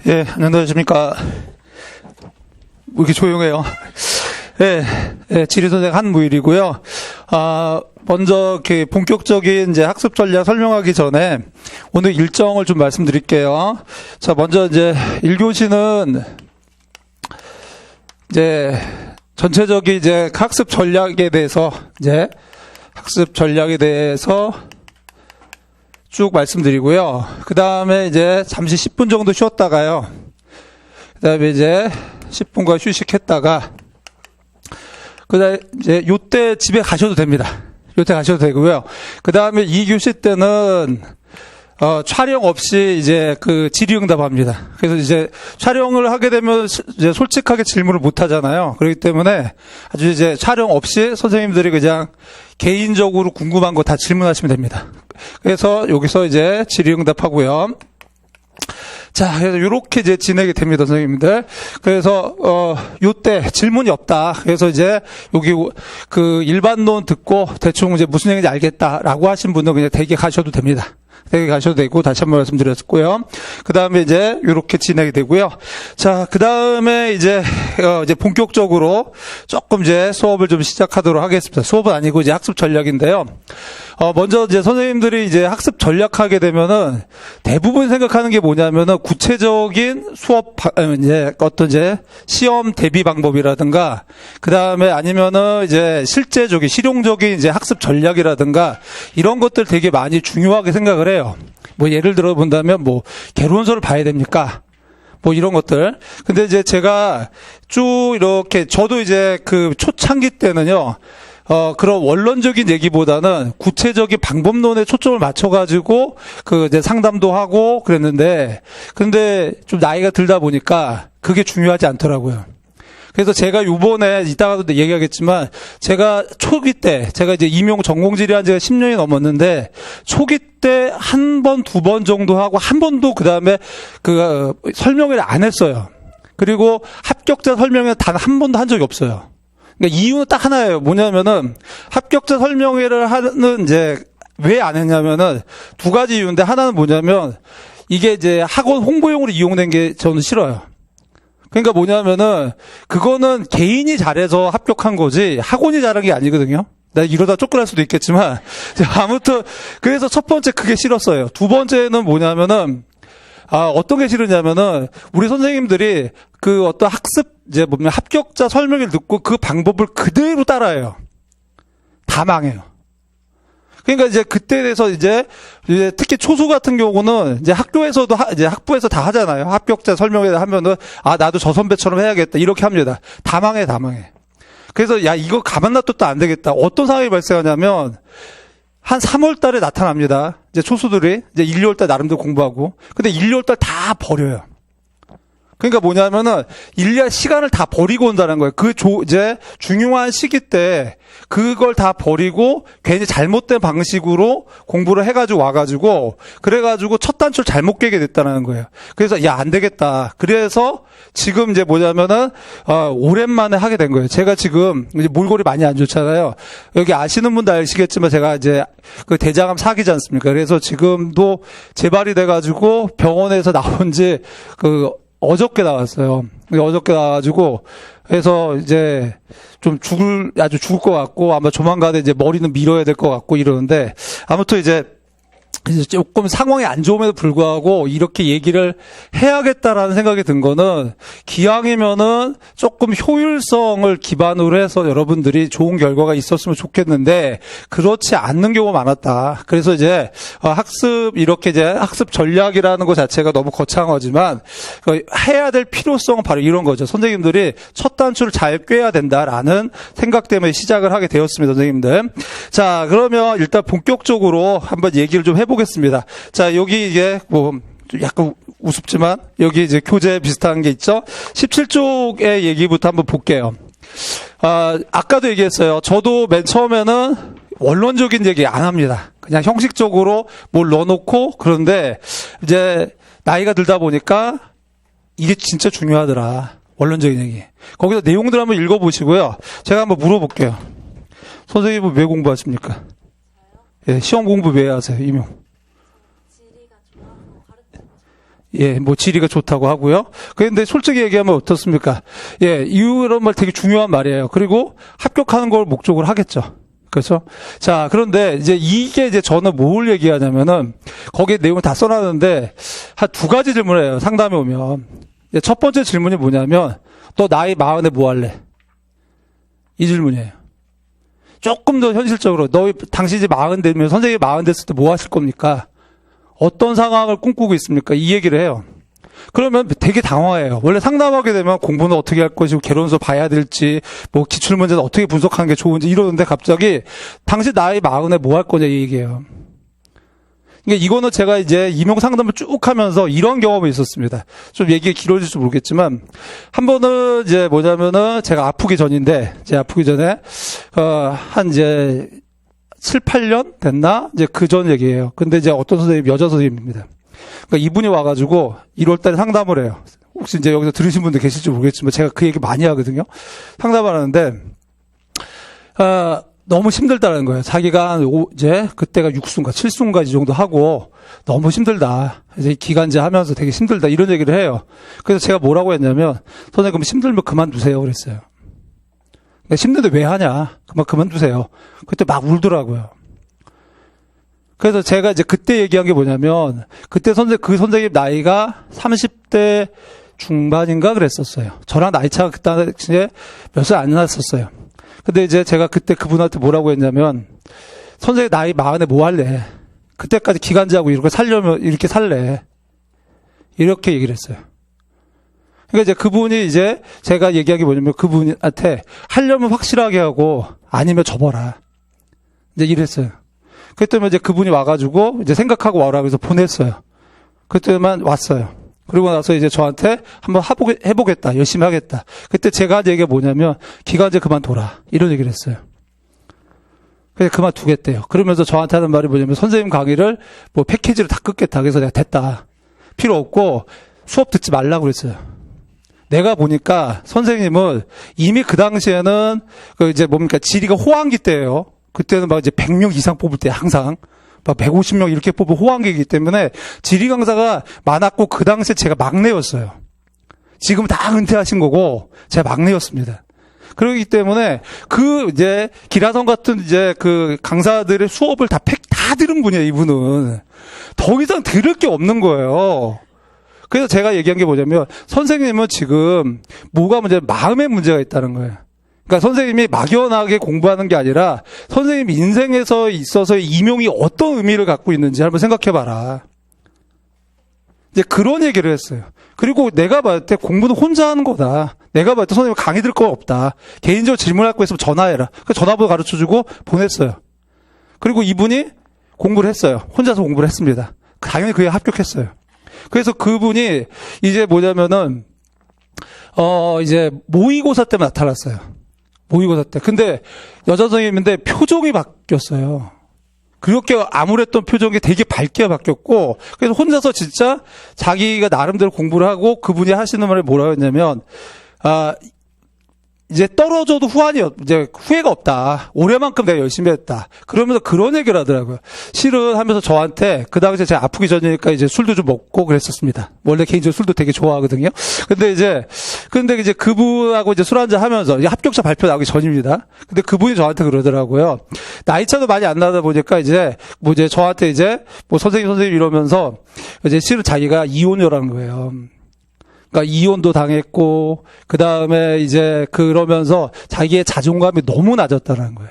예, 안녕하십니까. 뭐 이렇게 조용해요. 예, 지리선생 한무일이고요. 먼저 이렇게 본격적인 이제 학습 전략 설명하기 전에 오늘 일정을 좀 말씀드릴게요. 자, 먼저 이제 1교시는 이제 전체적인 이제 학습 전략에 대해서 쭉 말씀드리고요. 그 다음에 이제 잠시 10분 정도 쉬었다가요. 그 다음에 이제 10분간 휴식했다가, 그 다음에 이제 요때 집에 가셔도 됩니다. 요때 가셔도 되고요. 그 다음에 2교시 때는, 촬영 없이 이제 그 질의응답 합니다. 그래서 이제 촬영을 하게 되면 이제 솔직하게 질문을 못 하잖아요. 그렇기 때문에 아주 이제 촬영 없이 선생님들이 그냥 개인적으로 궁금한 거 다 질문하시면 됩니다. 그래서 여기서 이제 질의응답 하고요. 자, 그래서 요렇게 이제 진행이 됩니다, 선생님들. 그래서, 요때 질문이 없다. 그래서 이제 여기 그 일반론 듣고 대충 이제 무슨 얘기인지 알겠다라고 하신 분은 그냥 대기 가셔도 됩니다. 대기 가셔도 되고, 다시 한번 말씀드렸고요. 그 다음에 이제 요렇게 진행이 되고요. 자, 그 다음에 이제 본격적으로 조금 이제 수업을 좀 시작하도록 하겠습니다. 수업은 아니고 이제 학습 전략인데요. 먼저 이제 선생님들이 이제 학습 전략하게 되면은 대부분 생각하는 게 뭐냐면은 구체적인 수업, 이제 어떤 이제 시험 대비 방법이라든가, 그 다음에 아니면은 이제 실제적인, 실용적인 이제 학습 전략이라든가 이런 것들 되게 많이 중요하게 생각을 해요. 뭐 예를 들어 본다면 뭐 개론서를 봐야 됩니까? 뭐 이런 것들. 근데 이제 제가 쭉 이렇게 저도 이제 그 초창기 때는요. 그런 원론적인 얘기보다는 구체적인 방법론에 초점을 맞춰가지고, 이제 상담도 하고 그랬는데, 근데 좀 나이가 들다 보니까 그게 중요하지 않더라고요. 그래서 제가 요번에 이따가도 얘기하겠지만, 제가 초기 때, 제가 이제 임용 전공지리 한 지가 10년이 넘었는데, 초기 때 한 번, 두 번 정도 하고, 한 번도 그 다음에 설명회를 안 했어요. 그리고 합격자 설명회 단 한 번도 한 적이 없어요. 그러니까 이유는 딱 하나예요. 뭐냐면은 합격자 설명회를 하는 이제 왜 안 했냐면은 두 가지 이유인데, 하나는 뭐냐면 이게 이제 학원 홍보용으로 이용된 게 저는 싫어요. 그러니까 뭐냐면은 그거는 개인이 잘해서 합격한 거지 학원이 잘한 게 아니거든요. 나 이러다 쫓겨날 수도 있겠지만 아무튼 그래서 첫 번째 그게 싫었어요. 두 번째는 뭐냐면은 어떤 게 싫으냐면은, 우리 선생님들이 그 어떤 학습, 이제 보면 합격자 설명을 듣고 그 방법을 그대로 따라해요. 다 망해요. 그러니까 이제 그때에 대해서 이제 특히 초수 같은 경우는 이제 학교에서도 이제 학부에서 다 하잖아요. 합격자 설명회 하면은, 나도 저 선배처럼 해야겠다. 이렇게 합니다. 다 망해. 그래서 야, 이거 가만 놔둬도 안 되겠다. 어떤 상황이 발생하냐면, 한 3월 달에 나타납니다. 이제 초수들이 이제 1, 2월 달 나름대로 공부하고. 근데 1, 2월 달 다 버려요. 그러니까 뭐냐면은 1, 2월 시간을 다 버리고 온다는 거예요. 이제 중요한 시기 때 그걸 다 버리고 괜히 잘못된 방식으로 공부를 해가지고 와가지고, 그래가지고 첫 단추를 잘못 깨게 됐다는 거예요. 그래서 야, 안 되겠다. 그래서 지금 이제 뭐냐면은 오랜만에 하게 된 거예요. 제가 지금 이제 몰골이 많이 안 좋잖아요. 여기 아시는 분도 아시겠지만 제가 이제 그 대장암 사기지 않습니까? 그래서 지금도 재발이 돼가지고 병원에서 나온 지 어저께 나왔어요. 어저께 나와가지고, 그래서 이제 좀 아주 죽을 것 같고, 아마 조만간에 이제 머리는 밀어야 될 것 같고 이러는데, 아무튼 이제 조금 상황이 안 좋음에도 불구하고 이렇게 얘기를 해야겠다라는 생각이 든 거는, 기왕이면은 조금 효율성을 기반으로 해서 여러분들이 좋은 결과가 있었으면 좋겠는데 그렇지 않는 경우가 많았다. 그래서 이제 이렇게 이제 학습 전략이라는 것 자체가 너무 거창하지만 해야 될 필요성은 바로 이런 거죠. 선생님들이 첫 단추를 잘 꿰야 된다라는 생각 때문에 시작을 하게 되었습니다, 선생님들. 자, 그러면 일단 본격적으로 한번 얘기를 좀 해보겠습니다. 자, 여기 이게 뭐 약간 우습지만 여기 이제 교재 비슷한 게 있죠. 17쪽의 얘기부터 한번 볼게요. 아까도 얘기했어요. 저도 맨 처음에는 원론적인 얘기 안 합니다. 그냥 형식적으로 뭘 넣어놓고, 그런데 이제 나이가 들다 보니까 이게 진짜 중요하더라. 원론적인 얘기. 거기서 내용들 한번 읽어보시고요. 제가 한번 물어볼게요. 선생님은 왜 공부하십니까? 예, 시험 공부 왜 하세요, 임용? 예, 뭐 지리가 좋다고 하고요. 그런데 솔직히 얘기하면 어떻습니까? 예, 이런 말 되게 중요한 말이에요. 그리고 합격하는 걸 목적으로 하겠죠. 그렇죠? 자, 그런데 이제 이게 이제 저는 뭘 얘기하냐면은 거기에 내용을 다 써놨는데 한 두 가지 질문을 해요. 상담에 오면. 첫 번째 질문이 뭐냐면 너 나이 40에 뭐 할래? 이 질문이에요. 조금 더 현실적으로 당시 이제 40 되면 선생님이 40 됐을 때 뭐 하실 겁니까? 어떤 상황을 꿈꾸고 있습니까? 이 얘기를 해요. 그러면 되게 당황해요. 원래 상담하게 되면 공부는 어떻게 할 것이고 개론서 봐야 될지 뭐 기출문제는 어떻게 분석하는 게 좋은지 이러는데 갑자기 당신 나이 40에 뭐 할 거냐 이 얘기예요. 그러니까 이거는 제가 이제 임용 상담을 쭉 하면서 이런 경험이 있었습니다. 좀 얘기가 길어질지 모르겠지만 한 번은 이제 뭐냐면은 제가 아프기 전인데 제가 아프기 전에 한 이제 7, 8년 됐나? 이제 그 전 얘기예요. 근데 이제 어떤 선생님, 여자 선생님입니다. 그러니까 이분이 와가지고 1월 달에 상담을 해요. 혹시 이제 여기서 들으신 분들 계실지 모르겠지만 제가 그 얘기 많이 하거든요. 상담을 하는데, 너무 힘들다는 거예요. 자기가 이제 그때가 6수인가 7수인가 이 정도 하고 너무 힘들다. 이제 기간제 하면서 되게 힘들다. 이런 얘기를 해요. 그래서 제가 뭐라고 했냐면, 선생님 그럼 힘들면 그만두세요. 그랬어요. 힘든데 왜 하냐? 그만두세요. 그때 막 울더라고요. 그래서 제가 이제 그때 얘기한 게 뭐냐면, 그때 그 선생님 나이가 30대 중반인가 그랬었어요. 저랑 나이 차가 그때 당시에 몇 살 안 났었어요. 근데 이제 제가 그때 그분한테 뭐라고 했냐면, 선생님 나이 40에 뭐 할래? 그때까지 기간제하고 이렇게 살려면 이렇게 살래. 이렇게 얘기를 했어요. 그러니까 이제 그분이 이제 제가 얘기한 게 뭐냐면 그분한테 하려면 확실하게 하고 아니면 접어라. 이제 이랬어요. 그때만 이제 그분이 와가지고 이제 생각하고 와라 그래서 보냈어요. 그때만 왔어요. 그리고 나서 이제 저한테 한번 해보겠다. 열심히 하겠다. 그때 제가 한 얘기가 뭐냐면 기간제 그만둬라. 이런 얘기를 했어요. 그래서 그만두겠대요. 그러면서 저한테 하는 말이 뭐냐면 선생님 강의를 뭐 패키지로 다 끊겠다. 그래서 내가 됐다. 필요 없고 수업 듣지 말라고 그랬어요. 내가 보니까 선생님은 이미 그 당시에는 그 이제 뭡니까 지리가 호황기 때예요. 그때는 막 이제 100명 이상 뽑을 때 항상 막 150명 이렇게 뽑은 호황기이기 때문에 지리 강사가 많았고 그 당시에 제가 막내였어요. 지금 다 은퇴하신 거고 제가 막내였습니다. 그렇기 때문에 그 이제 기라성 같은 이제 그 강사들의 수업을 다 들은 분이에요. 이분은 더 이상 들을 게 없는 거예요. 그래서 제가 얘기한 게 뭐냐면 선생님은 지금 뭐가 마음의 문제가 있다는 거예요. 그러니까 선생님이 막연하게 공부하는 게 아니라 선생님 인생에서 있어서의 임용이 어떤 의미를 갖고 있는지 한번 생각해봐라. 이제 그런 얘기를 했어요. 그리고 내가 봤을 때 공부는 혼자 하는 거다. 내가 봤을 때 선생님 강의 들을 거 없다. 개인적으로 질문할 거 있으면 전화해라. 그래서 전화번호 가르쳐주고 보냈어요. 그리고 이분이 공부를 했어요. 혼자서 공부를 했습니다. 당연히 그에 합격했어요. 그래서 그분이 이제 뭐냐면은 이제 모의고사 때 나타났어요. 모의고사 때. 근데 여자 선생님인데 표정이 바뀌었어요. 그렇게 암울했던 표정이 되게 밝게 바뀌었고, 그래서 혼자서 진짜 자기가 나름대로 공부를 하고 그분이 하시는 말이 뭐라고 했냐면, 이제 떨어져도 이제 후회가 없다. 올해만큼 내가 열심히 했다. 그러면서 그런 얘기를 하더라고요. 실은 하면서 저한테 그 당시에 제가 아프기 전이니까 이제 술도 좀 먹고 그랬었습니다. 원래 개인적으로 술도 되게 좋아하거든요. 근데 이제 그분하고 이제 술 한잔 하면서 이제 합격자 발표 나오기 전입니다. 근데 그분이 저한테 그러더라고요. 나이 차도 많이 안 나다 보니까 이제 저한테 이제 선생님 이러면서 이제 실은 자기가 이혼녀라는 거예요. 그러니까 이혼도 당했고 그 다음에 이제 그러면서 자기의 자존감이 너무 낮았다는 거예요.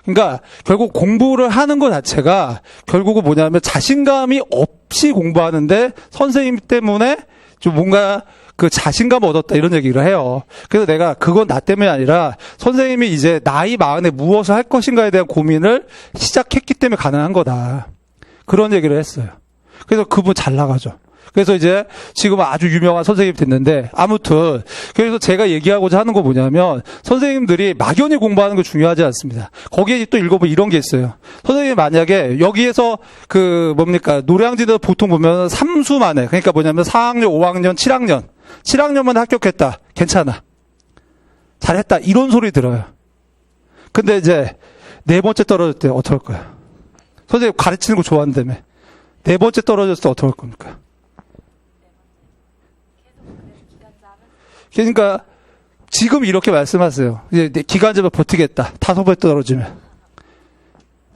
그러니까 결국 공부를 하는 것 자체가 결국은 뭐냐면 자신감이 없이 공부하는데 선생님 때문에 좀 뭔가 그 자신감을 얻었다 이런 얘기를 해요. 그래서 내가 그건 나 때문이 아니라 선생님이 이제 나이 40에 무엇을 할 것인가에 대한 고민을 시작했기 때문에 가능한 거다. 그런 얘기를 했어요. 그래서 그분 잘 나가죠. 그래서 이제 지금 아주 유명한 선생님이 됐는데 아무튼 그래서 제가 얘기하고자 하는 거 뭐냐면 선생님들이 막연히 공부하는 거 중요하지 않습니다. 거기에 또 읽어보면 이런 게 있어요. 선생님이 만약에 여기에서 노량진에서 보통 보면 3수 만에 그러니까 뭐냐면 4학년, 5학년, 7학년만 합격했다. 괜찮아. 잘했다. 이런 소리 들어요. 근데 이제 4번째 떨어질 때 어떡할 거야? 선생님 가르치는 거 좋아한다며. 4번째 떨어졌을 때 어떡할 겁니까? 그러니까 지금 이렇게 말씀하세요. 이제 기간제로 버티겠다. 5번 떨어지면.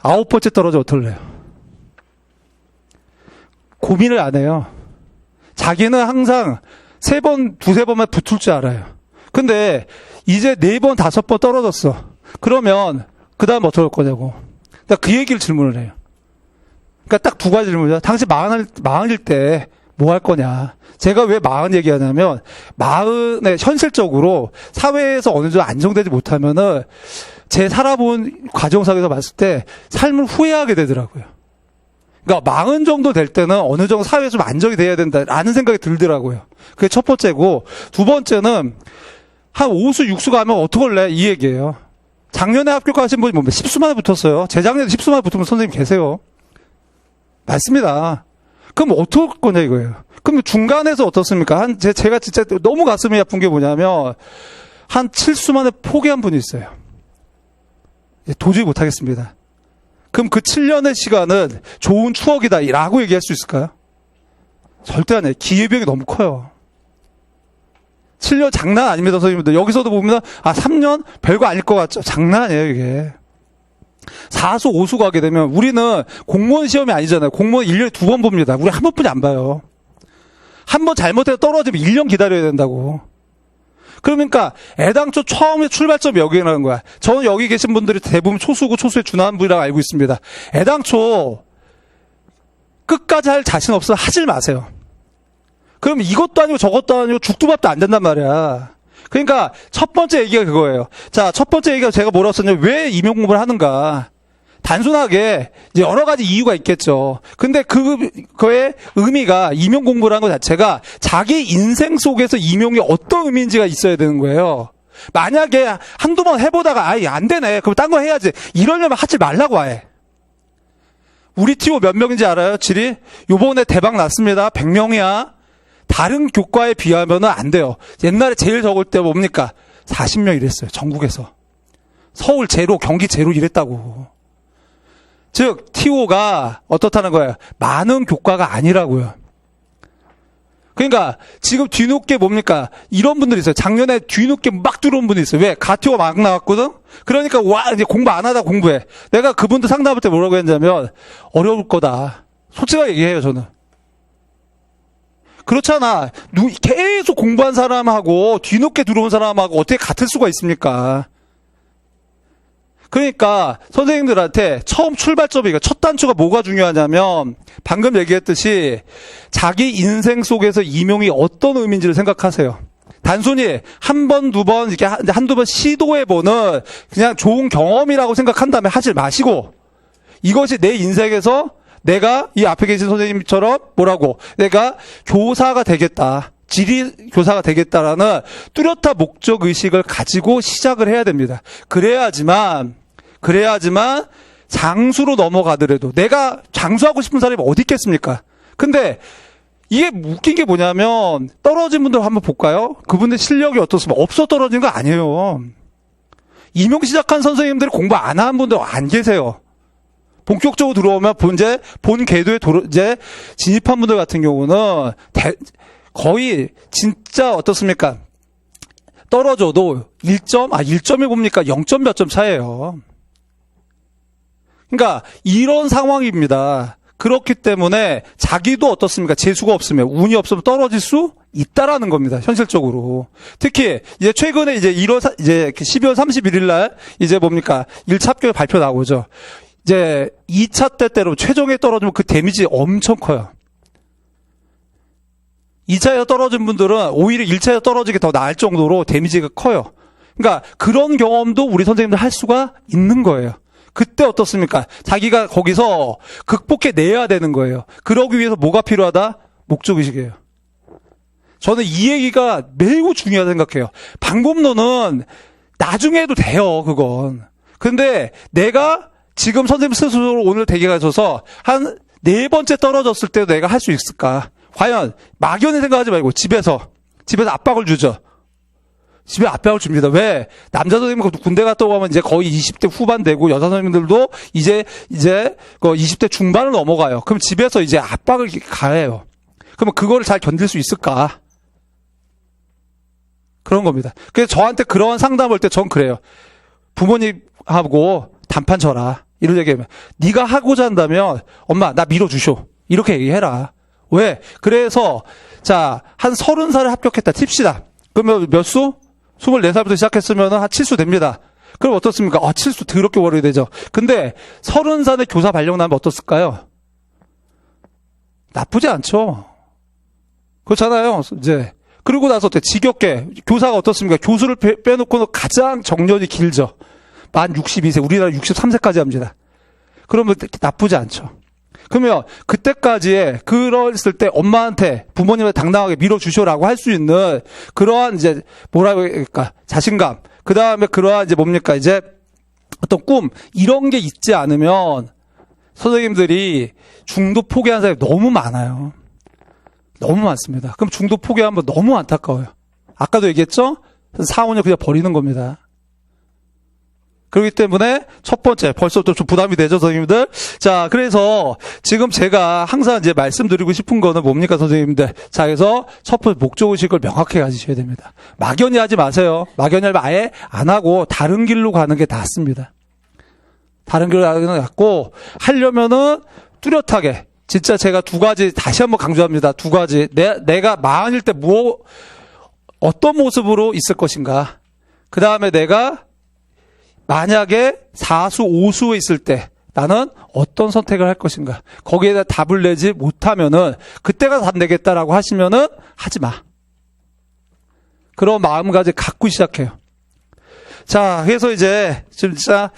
9번째 떨어져 어떨래요? 고민을 안 해요. 자기는 항상 3번, 2-3번만 붙을 줄 알아요. 근데 이제 4번, 5번 떨어졌어. 그러면 그 다음 어떻게 할 거냐고. 그 얘기를 질문을 해요. 그러니까 딱 2가지 질문이죠. 당신 마흔일 때 뭐 할 거냐. 제가 왜 40 얘기하냐면 40에 현실적으로 사회에서 어느 정도 안정되지 못하면은 제 살아본 과정상에서 봤을 때 삶을 후회하게 되더라고요. 그러니까 40 정도 될 때는 어느 정도 사회에 좀 안정이 돼야 된다라는 생각이 들더라고요. 그게 첫 번째고, 두 번째는 한 5수, 6수 가면 어떡할래? 이 얘기예요. 작년에 합격하신 분이 뭐 10수만에 붙었어요. 재작년에 10수만에 붙으면 선생님 계세요. 맞습니다. 그럼 어떡할 거냐 이거예요. 그럼 중간에서 어떻습니까? 제가 진짜 너무 가슴이 아픈 게 뭐냐면 한 7수만에 포기한 분이 있어요. 도저히 못하겠습니다. 그럼 그 7년의 시간은 좋은 추억이다 라고 얘기할 수 있을까요? 절대 아니에요. 기회비용이 너무 커요. 7년 장난 아닙니다, 선생님들. 여기서도 보면 3년 별거 아닐 것 같죠? 장난 아니에요, 이게. 4수, 5수 가게 되면 우리는 공무원 시험이 아니잖아요. 공무원 1년에 2번 봅니다. 우리 한 번뿐이 안 봐요. 한 번 잘못해서 떨어지면 1년 기다려야 된다고. 그러니까 애당초 처음에 출발점이 여기라는 거야. 저는 여기 계신 분들이 대부분 초수고 초수에 준하는 분이라고 알고 있습니다. 애당초 끝까지 할 자신 없으면 하질 마세요. 그럼 이것도 아니고 저것도 아니고 죽도 밥도 안 된단 말이야. 그러니까 첫 번째 얘기가 그거예요. 자, 첫 번째 얘기가 제가 뭐라고 썼냐면 왜 임용 공부를 하는가. 단순하게 이제 여러 가지 이유가 있겠죠. 근데 그거의 의미가 임용 공부를 한 것 자체가 자기 인생 속에서 임용이 어떤 의미인지가 있어야 되는 거예요. 만약에 한두 번 해보다가 아예 안 되네. 그럼 딴 거 해야지. 이러려면 하지 말라고 해. 우리 티오 몇 명인지 알아요? 질이? 요번에 대박 났습니다. 100명이야. 다른 교과에 비하면 안 돼요. 옛날에 제일 적을 때 뭡니까? 40명 이랬어요. 전국에서. 서울 제로, 경기 제로 이랬다고. 즉 TO가 어떻다는 거예요? 많은 교과가 아니라고요. 그러니까 지금 뒤늦게 뭡니까? 이런 분들이 있어요. 작년에 뒤늦게 막 들어온 분이 있어요. 왜? 가티오가 막 나왔거든? 그러니까 와 이제 공부 안 하다 공부해. 내가 그분들 상담할 때 뭐라고 했냐면 어려울 거다. 솔직하게 얘기해요, 저는. 그렇잖아. 계속 공부한 사람하고 뒤늦게 들어온 사람하고 어떻게 같을 수가 있습니까? 그러니까 선생님들한테 처음 출발점이 첫 단추가 뭐가 중요하냐면 방금 얘기했듯이 자기 인생 속에서 임용이 어떤 의미인지를 생각하세요. 단순히 한 번, 두 번 이렇게 한두 번 시도해보는 그냥 좋은 경험이라고 생각한 다음에 하지 마시고 이것이 내 인생에서 내가 이 앞에 계신 선생님처럼 뭐라고 내가 교사가 되겠다. 지리 교사가 되겠다라는 뚜렷한 목적 의식을 가지고 시작을 해야 됩니다. 그래야지만 장수로 넘어가더라도 내가 장수하고 싶은 사람이 어디 있겠습니까? 근데 이게 웃긴 게 뭐냐면 떨어진 분들 한번 볼까요? 그분들 실력이 어떻습니까? 없어 떨어진 거 아니에요. 임용 시작한 선생님들이 공부 안 한 분들 안 계세요. 본격적으로 들어오면 본 궤도에 이제 진입한 분들 같은 경우는 거의 진짜 어떻습니까? 떨어져도 1점이 뭡니까? 0점 몇 점 차이에요. 그러니까 이런 상황입니다. 그렇기 때문에 자기도 어떻습니까? 재수가 없으면 운이 없으면 떨어질 수 있다라는 겁니다. 현실적으로. 특히 이제 최근에 이제 12월 31일 날 이제 뭡니까? 1차 합격 발표 나오죠. 이제 2차 때로 최종에 떨어지면 그 데미지 엄청 커요. 2차에서 떨어진 분들은 오히려 1차에서 떨어지게 더 나을 정도로 데미지가 커요. 그러니까 그런 경험도 우리 선생님들 할 수가 있는 거예요. 그때 어떻습니까? 자기가 거기서 극복해내야 되는 거예요. 그러기 위해서 뭐가 필요하다? 목적의식이에요. 저는 이 얘기가 매우 중요하다고 생각해요. 방법론은 나중에 해도 돼요, 그건. 근데 내가 지금 선생님 스스로 오늘 대기에 가셔서 한 4번째 떨어졌을 때도 내가 할 수 있을까? 과연 막연히 생각하지 말고 집에서 압박을 주죠. 집에 압박을 줍니다. 왜? 남자 선생님 군대 갔다 오면 이제 거의 20대 후반 되고 여자 선생님들도 이제 그 20대 중반을 넘어가요. 그럼 집에서 이제 압박을 가해요. 그러면 그거를 잘 견딜 수 있을까? 그런 겁니다. 그래서 저한테 그런 상담을 할 때 전 그래요. 부모님하고 단판 쳐라. 이런 얘기하면 네가 하고자 한다면 엄마 나 밀어주쇼. 이렇게 얘기해라. 왜? 그래서 자, 한 30살에 합격했다 칩시다. 그러면 몇 수? 24살부터 시작했으면 한 7수 됩니다. 그럼 어떻습니까? 7수 더럽게 버려야 되죠. 근데 30살에 교사 발령 나면 어떻을까요? 나쁘지 않죠. 그렇잖아요. 이제 그러고 나서 어때? 지겹게 교사가 어떻습니까? 교수를 빼놓고는 가장 정년이 길죠. 만 62세, 우리나라 63세까지 합니다. 그러면 나쁘지 않죠. 그러면 그때까지에 그랬을 때 엄마한테 부모님한테 당당하게 밀어주셔라고 할 수 있는 그러한 이제 뭐라고 할까 자신감, 그 다음에 그러한 이제 뭡니까 이제 어떤 꿈 이런 게 있지 않으면 선생님들이 중도 포기한 사람이 너무 많아요. 너무 많습니다. 그럼 중도 포기하면 너무 안타까워요. 아까도 얘기했죠? 4, 5년 그냥 버리는 겁니다. 그렇기 때문에 첫 번째, 벌써부터 좀 부담이 되죠, 선생님들? 자, 그래서 지금 제가 항상 이제 말씀드리고 싶은 거는 뭡니까, 선생님들? 자, 그래서 첫 번째 목적의식을 명확히 가지셔야 됩니다. 막연히 하지 마세요. 막연히 하면 아예 안 하고 다른 길로 가는 게 낫습니다. 다른 길로 가는 게 낫고, 하려면은 뚜렷하게, 진짜 제가 두 가지 다시 한번 강조합니다. 두 가지. 내가 마흔일 때 어떤 모습으로 있을 것인가. 그 다음에 내가 만약에 4수, 5수에 있을 때 나는 어떤 선택을 할 것인가. 거기에다 답을 내지 못하면은 그때가 답 내겠다라고 하시면은 하지 마. 그런 마음가짐 갖고 시작해요. 자, 그래서 이제 진짜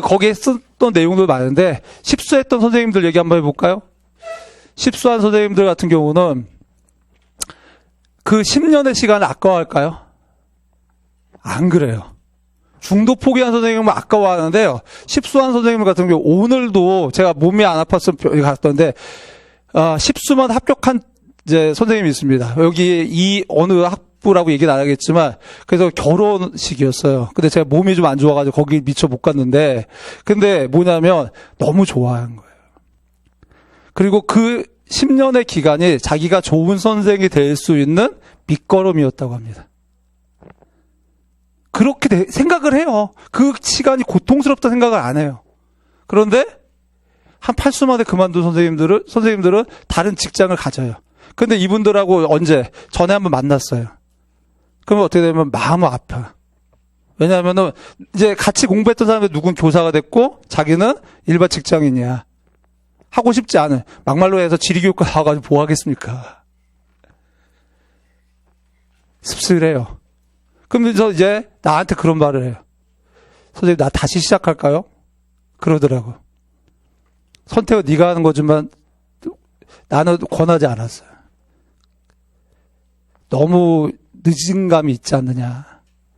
거기에 썼던 내용도 많은데 10수했던 선생님들 얘기 한번 해볼까요? 10수한 선생님들 같은 경우는 그 10년의 시간을 아까워할까요? 안 그래요. 중도 포기한 선생님은 아까워하는데요. 10수한 선생님 같은 경우 오늘도 제가 몸이 안 아팠으면 여기 갔던데 10수만 합격한 이제 선생님이 있습니다. 여기 이 어느 학부라고 얘기는 안 하겠지만 그래서 결혼식이었어요. 근데 제가 몸이 좀 안 좋아가지고 거기 미처 못 갔는데 근데 뭐냐면 너무 좋아한 거예요. 그리고 그 10년의 기간이 자기가 좋은 선생이 될 수 있는 밑거름이었다고 합니다. 그렇게 생각을 해요. 그 시간이 고통스럽다 생각을 안 해요. 그런데 한 8수 만에 그만둔 선생님들은 다른 직장을 가져요. 근데 이분들하고 전에 한번 만났어요. 그러면 어떻게 되면 마음은 아파. 왜냐하면은 이제 같이 공부했던 사람들 누군 교사가 됐고 자기는 일반 직장인이야. 하고 싶지 않은 막말로 해서 지리교육과 나와가지고 뭐 하겠습니까? 씁쓸해요. 그러면서 이제 나한테 그런 말을 해요. 선생님 나 다시 시작할까요? 그러더라고. 선택은 네가 하는 거지만 나는 권하지 않았어요. 너무 늦은 감이 있지 않느냐.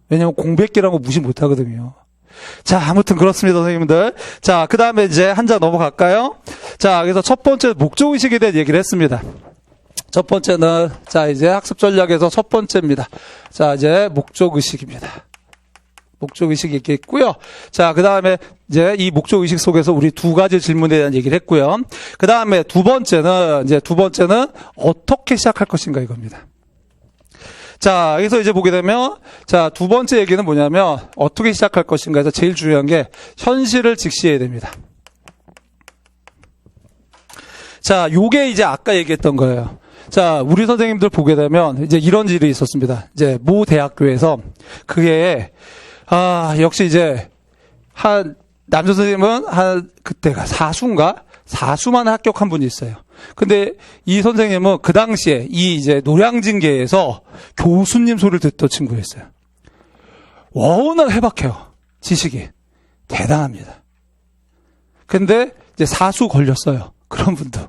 왜냐면 공백기라는 거 무시 못 하거든요. 자, 아무튼 그렇습니다, 선생님들. 자, 그 다음에 이제 한 장 넘어갈까요? 자, 그래서 첫 번째 목적의식에 대한 얘기를 했습니다. 첫 번째는, 자, 이제 학습 전략에서 첫 번째입니다. 자, 이제 목적의식입니다. 목적의식 얘기했고요. 자, 그 다음에 이제 이 목적의식 속에서 우리 두 가지 질문에 대한 얘기를 했고요. 그 다음에 두 번째는 어떻게 시작할 것인가 이겁니다. 자, 여기서 이제 보게 되면, 자, 두 번째 얘기는 뭐냐면, 어떻게 시작할 것인가 해서 제일 중요한 게, 현실을 직시해야 됩니다. 자, 요게 이제 아까 얘기했던 거예요. 자, 우리 선생님들 보게 되면, 이제 이런 일이 있었습니다. 이제, 모 대학교에서, 그게, 역시 이제, 남자 선생님은 그때가 4수만 합격한 분이 있어요. 근데 이 선생님은 그 당시에 이 이제 노량진계에서 교수님 소리를 듣던 친구였어요. 워낙 해박해요. 지식이. 대단합니다. 근데 이제 4수 걸렸어요. 그런 분도.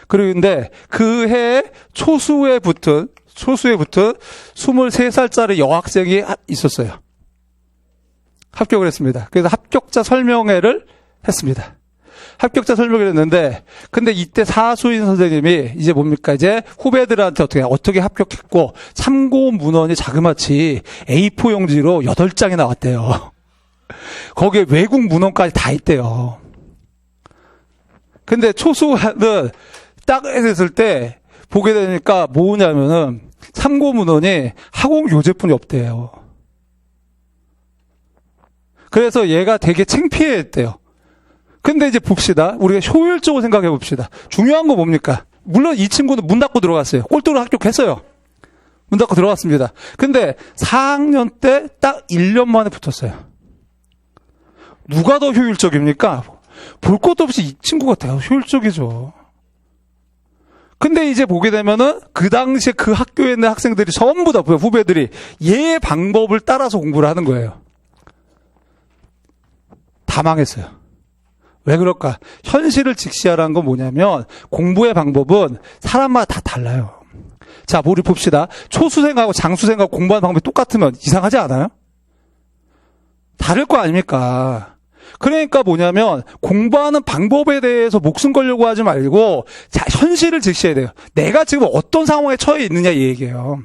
그런데 그 해에 초수에 붙은 23살짜리 여학생이 있었어요. 합격을 했습니다. 그래서 합격자 설명회를 했습니다. 합격자 설명을 했는데, 근데 이때 사수인 선생님이 이제 뭡니까? 이제 후배들한테 어떻게 합격했고, 참고 문헌이 자그마치 A4 용지로 8장이 나왔대요. 거기에 외국 문헌까지 다 있대요. 근데 초수는 딱 했을 때 보게 되니까 뭐냐면은, 참고문헌이 학원 교재뿐이 없대요. 그래서 얘가 되게 창피해했대요. 근데 이제 봅시다. 우리가 효율적으로 생각해 봅시다. 중요한 거 뭡니까? 물론 이 친구는 문 닫고 들어갔어요. 꼴등으로 합격했어요. 문 닫고 들어갔습니다. 근데 4학년 때 딱 1년 만에 붙었어요. 누가 더 효율적입니까? 볼 것도 없이 이 친구가 더 효율적이죠. 근데 이제 보게 되면은 그 당시에 그 학교에 있는 학생들이 전부 다 후배들이 얘의 방법을 따라서 공부를 하는 거예요. 다 망했어요. 왜 그럴까? 현실을 직시하라는 건 뭐냐면 공부의 방법은 사람마다 다 달라요. 자, 우리 봅시다. 초수생하고 장수생하고 공부하는 방법이 똑같으면 이상하지 않아요? 다를 거 아닙니까? 그러니까 뭐냐면 공부하는 방법에 대해서 목숨 걸려고 하지 말고 자, 현실을 직시해야 돼요. 내가 지금 어떤 상황에 처해 있느냐 이 얘기예요.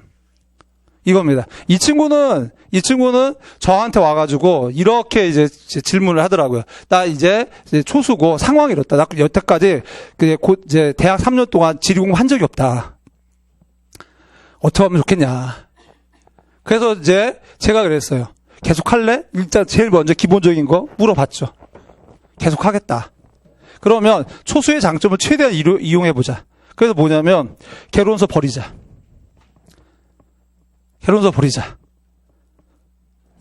이겁니다. 이 친구는 저한테 와가지고 이렇게 이제 질문을 하더라고요. 나 이제 초수고 상황이 이렇다. 나 여태까지 이제 대학 3년 동안 지리공부 한 적이 없다. 어떻게 하면 좋겠냐. 그래서 이제 제가 그랬어요. 계속 할래? 일단 제일 먼저 기본적인 거 물어봤죠. 계속 하겠다. 그러면 초수의 장점을 최대한 이용해보자. 그래서 뭐냐면 개론서 버리자.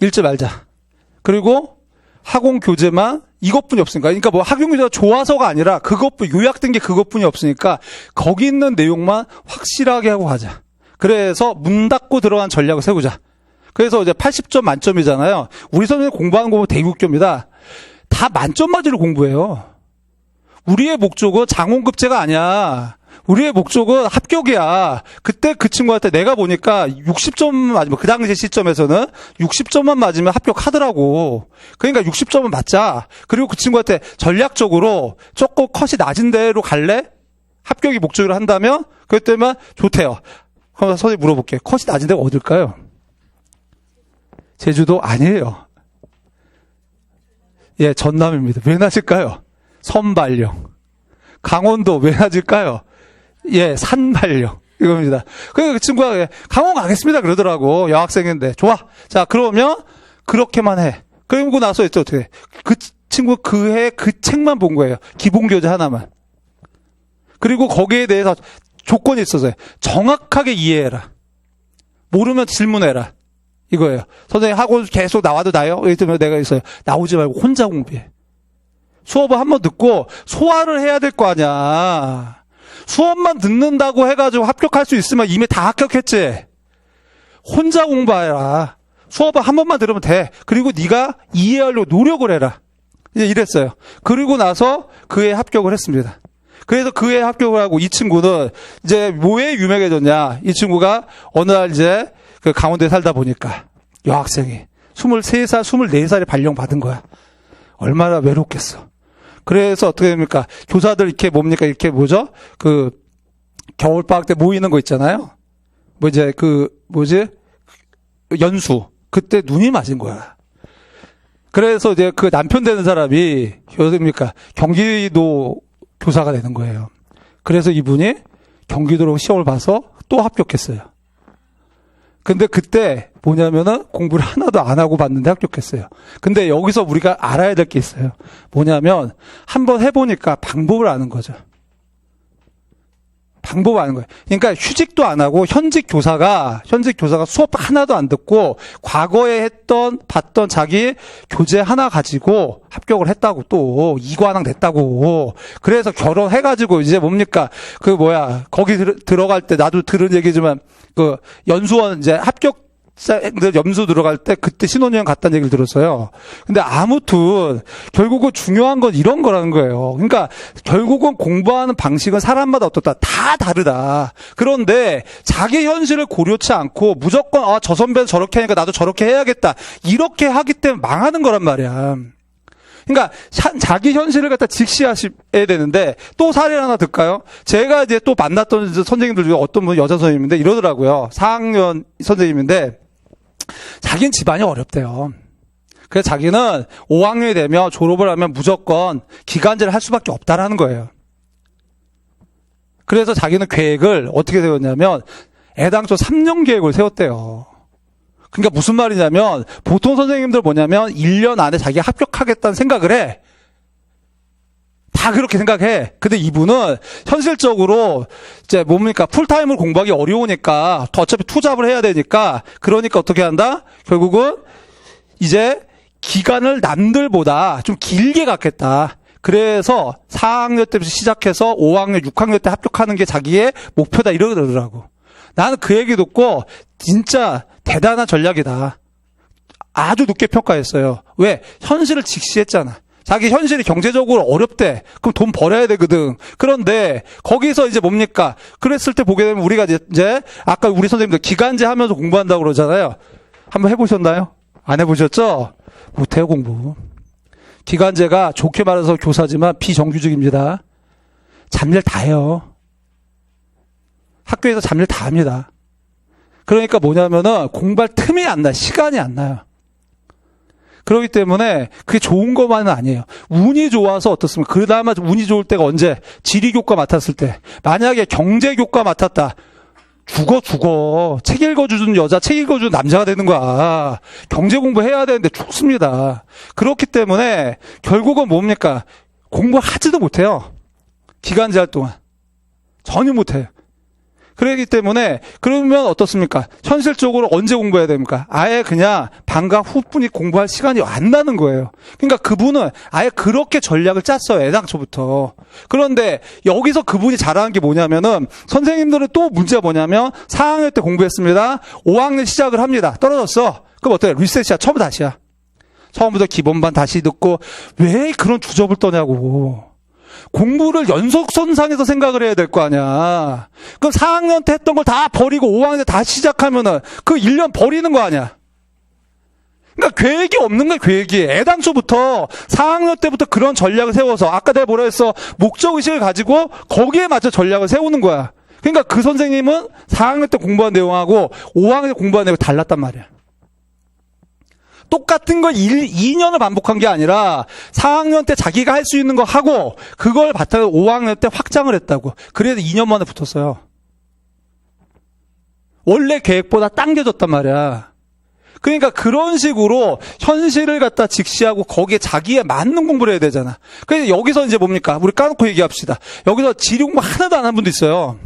읽지 말자. 그리고 학원 교재만 이것뿐이 없으니까. 그러니까 뭐 학원 교재가 좋아서가 아니라 그것뿐 요약된 게 그것뿐이 없으니까 거기 있는 내용만 확실하게 하고 가자. 그래서 문 닫고 들어간 전략을 세우자. 그래서 이제 80점 만점이잖아요. 우리 선생님 공부하는 거 보면 되게 웃깁니다. 다 만점 맞이를 공부해요. 우리의 목적은 장원급제가 아니야. 우리의 목적은 합격이야. 그때 그 친구한테 내가 보니까 60점 맞으면 그 당시 시점에서는 60점만 맞으면 합격하더라고. 그러니까 60점은 맞자. 그리고 그 친구한테 전략적으로 조금 컷이 낮은 데로 갈래? 합격이 목적으로 한다면 그때만 좋대요. 그럼 선생님 물어볼게요. 컷이 낮은 데가 어딜까요? 제주도 아니에요. 예, 전남입니다. 왜 낮을까요? 선발령. 강원도 왜 낮을까요? 예, 산발령. 이겁니다. 그러니까 그 친구가 강원 가겠습니다 그러더라고. 여학생인데. 좋아. 자, 그러면 그렇게만 해. 그러고 나서 이제 어떻게 해? 그 친구 그해 그 책만 본 거예요. 기본교재 하나만. 그리고 거기에 대해서 조건이 있어서요. 정확하게 이해해라. 모르면 질문해라. 이거예요. 선생님 학원 계속 나와도 나요? 이랬더니 내가 있어요. 나오지 말고 혼자 공부해. 수업을 한번 듣고 소화를 해야 될 거 아니야. 수업만 듣는다고 해가지고 합격할 수 있으면 이미 다 합격했지. 혼자 공부해라. 수업을 한 번만 들으면 돼. 그리고 네가 이해하려고 노력을 해라. 이제 이랬어요. 그리고 나서 그해 합격을 했습니다. 그래서 그해 합격을 하고 이 친구는 이제 뭐에 유명해졌냐. 이 친구가 어느 날 이제 그 강원도에 살다 보니까 여학생이 23살, 24살에 발령받은 거야. 얼마나 외롭겠어. 그래서 어떻게 됩니까? 교사들 이렇게 뭡니까? 이렇게 뭐죠? 그 겨울방학 때 모이는 거 있잖아요. 뭐 이제 그 뭐지? 연수. 그때 눈이 맞은 거야. 그래서 이제 그 남편 되는 사람이 어디입니까? 경기도 교사가 되는 거예요. 그래서 이분이 경기도로 시험을 봐서 또 합격했어요. 근데 그때 뭐냐면은 공부를 하나도 안 하고 봤는데 합격했어요. 근데 여기서 우리가 알아야 될 게 있어요. 뭐냐면 한번 해보니까 방법을 아는 거죠. 방법을 아는 거예요. 그러니까 휴직도 안 하고 현직 교사가 수업 하나도 안 듣고 과거에 봤던 자기 교재 하나 가지고 합격을 했다고 또 이관왕 됐다고. 그래서 결혼해가지고 이제 뭡니까? 거기 들어갈 때 나도 들은 얘기지만 그 연수원 이제 합격자들 염수 들어갈 때 그때 신혼여행 갔다는 얘기를 들었어요. 근데 아무튼 결국은 중요한 건 이런 거라는 거예요. 그러니까 결국은 공부하는 방식은 사람마다 어떻다 다 다르다. 그런데 자기 현실을 고려치 않고 무조건 저 선배는 저렇게 하니까 나도 저렇게 해야겠다. 이렇게 하기 때문에 망하는 거란 말이야. 그러니까 자기 현실을 갖다 직시하셔야 되는데 또 사례를 하나 들까요? 제가 이제 또 만났던 선생님들 중에 어떤 분 여자 선생님인데 이러더라고요. 4학년 선생님인데 자기는 집안이 어렵대요. 그래서 자기는 5학년이 되면 졸업을 하면 무조건 기간제를 할 수밖에 없다라는 거예요. 그래서 자기는 계획을 어떻게 세웠냐면 애당초 3년 계획을 세웠대요. 그러니까 무슨 말이냐면 보통 선생님들 뭐냐면 1년 안에 자기가 합격하겠다는 생각을 해. 다 그렇게 생각해. 근데 이분은 현실적으로 이제 뭡니까? 풀타임을 공부하기 어려우니까 어차피 투잡을 해야 되니까 그러니까 어떻게 한다? 결국은 이제 기간을 남들보다 좀 길게 갖겠다. 그래서 4학년 때부터 시작해서 5학년, 6학년 때 합격하는 게 자기의 목표다 이러더라고. 나는 그 얘기 듣고 진짜 대단한 전략이다. 아주 높게 평가했어요. 왜? 현실을 직시했잖아. 자기 현실이 경제적으로 어렵대. 그럼 돈 벌어야 되거든. 그런데 거기서 이제 뭡니까? 그랬을 때 보게 되면 우리가 이제 아까 우리 선생님들 기간제 하면서 공부한다고 그러잖아요. 한번 해보셨나요? 안 해보셨죠? 못해요, 공부. 기간제가 좋게 말해서 교사지만 비정규직입니다. 잡일 다 해요. 학교에서 잡일 다 합니다. 그러니까 뭐냐면은 공부할 틈이 안 나요. 시간이 안 나요. 그렇기 때문에 그게 좋은 것만은 아니에요. 운이 좋아서 어떻습니까? 그나마 운이 좋을 때가 언제? 지리교과 맡았을 때. 만약에 경제교과 맡았다. 죽어. 책 읽어주는 여자, 책 읽어주는 남자가 되는 거야. 경제 공부해야 되는데 죽습니다. 그렇기 때문에 결국은 뭡니까? 공부하지도 못해요. 기간제 할 동안. 전혀 못해요. 그렇기 때문에 그러면 어떻습니까? 현실적으로 언제 공부해야 됩니까? 아예 그냥 방과 후뿐이 공부할 시간이 안 나는 거예요. 그러니까 그분은 아예 그렇게 전략을 짰어요. 애당초부터. 그런데 여기서 그분이 잘하는 게 뭐냐면은 선생님들은 또 문제가 뭐냐면 4학년 때 공부했습니다. 5학년 시작을 합니다. 떨어졌어. 그럼 어때요? 리셋이야. 처음부터 다시야. 처음부터 기본반 다시 듣고 왜 그런 주접을 떠냐고. 공부를 연속선상에서 생각을 해야 될 거 아니야. 그럼 4학년 때 했던 걸 다 버리고 5학년 때 다시 시작하면은 그 1년 버리는 거 아니야. 그러니까 계획이 없는 거야, 계획이. 애당초부터 4학년 때부터 그런 전략을 세워서 아까 내가 뭐라 했어? 목적의식을 가지고 거기에 맞춰 전략을 세우는 거야. 그러니까 그 선생님은 4학년 때 공부한 내용하고 5학년 때 공부한 내용이 달랐단 말이야. 똑같은 걸 2년을 반복한 게 아니라 4학년 때 자기가 할 수 있는 거 하고 그걸 바탕으로 5학년 때 확장을 했다고. 그래서 2년 만에 붙었어요. 원래 계획보다 당겨졌단 말이야. 그러니까 그런 식으로 현실을 갖다 직시하고 거기에 자기에 맞는 공부를 해야 되잖아. 그래서 여기서 이제 뭡니까? 우리 까놓고 얘기합시다. 여기서 지리 공부 하나도 안 한 분도 있어요.